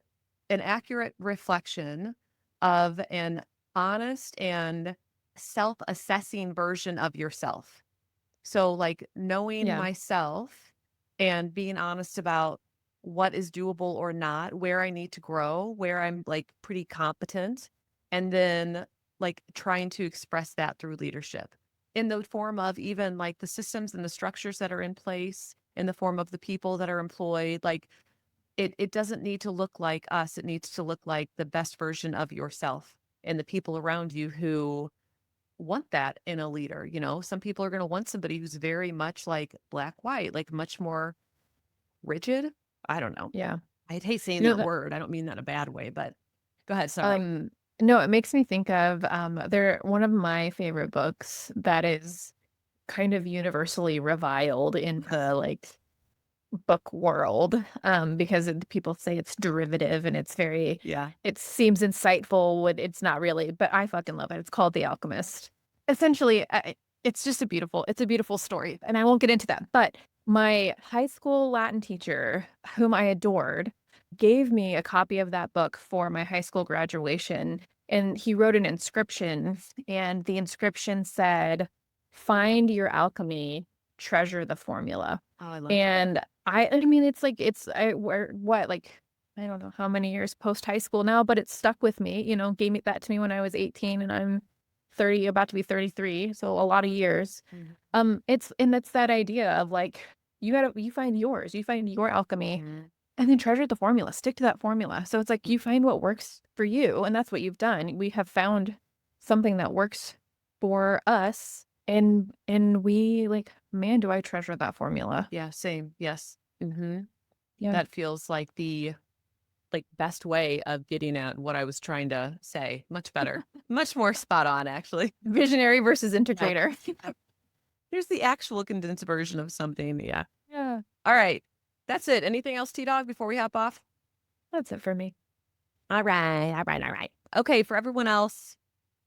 an accurate reflection of an honest and self assessing version of yourself. So, like, knowing
Yeah.
myself and being honest about what is doable or not, where I need to grow, where I'm like pretty competent, and then like trying to express that through leadership in the form of even like the systems and the structures that are in place, in the form of the people that are employed. Like, it doesn't need to look like us, it needs to look like the best version of yourself and the people around you who want that in a leader. Some people are going to want somebody who's very much like black white, like much more rigid. I don't know.
Yeah.
I hate saying
You know
that
that
word. I don't mean that in a bad way, but go ahead. Sorry.
um no, it makes me think of there one of my favorite books that is kind of universally reviled in the like book world, because people say it's derivative and it's very
Yeah.
it seems insightful when it's not really, but I fucking love it. It's called The Alchemist. Essentially, it's just it's a beautiful story, and I won't get into that, but my high school Latin teacher, whom I adored, gave me a copy of that book for my high school graduation, and he wrote an inscription, and the inscription said, "Find your alchemy, treasure the formula."
Oh, I love that.
And I mean, it's like it's I we're what, like, I don't know how many years post high school now, but it stuck with me, gave me that to me when I was 18 and I'm 30, about to be 33, so a lot of years. It's that idea of like you find yours, you find your alchemy
Mhm.
and then treasure the formula, stick to that formula. So it's like you find what works for you, and that's what you've done. We have found something that works for us and we like Man, do I treasure that formula.
Yeah, same. Yes.
Yeah.
That feels like the best way of getting at what I was trying to say. Much better. Much more spot on, actually.
Visionary versus
Yeah.
integrator.
Here's the actual condensed version of something. Yeah.
Yeah.
All right. That's it. Anything else, T Dog, before we hop off?
That's it for me.
All right. All right. All right. Okay. For everyone else,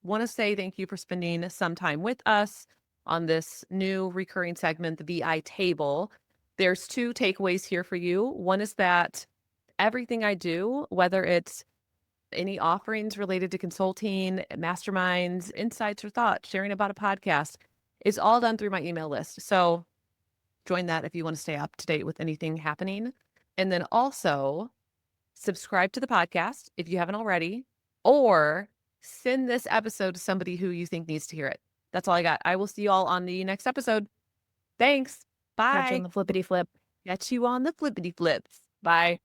want to say thank you for spending some time with us on this new recurring segment, the VI table. There's two takeaways here for you. One is that everything I do, whether it's any offerings related to consulting, masterminds, insights, or thoughts, sharing about a podcast, is all done through my email list. So join that if you want to stay up to date with anything happening. And then also subscribe to the podcast if you haven't already, or send this episode to somebody who you think needs to hear it. That's all I got. I will see you all on the next episode. Thanks.
Catch you on
Bye.
the flippity flip.
Catch you on the flippity flips. Bye.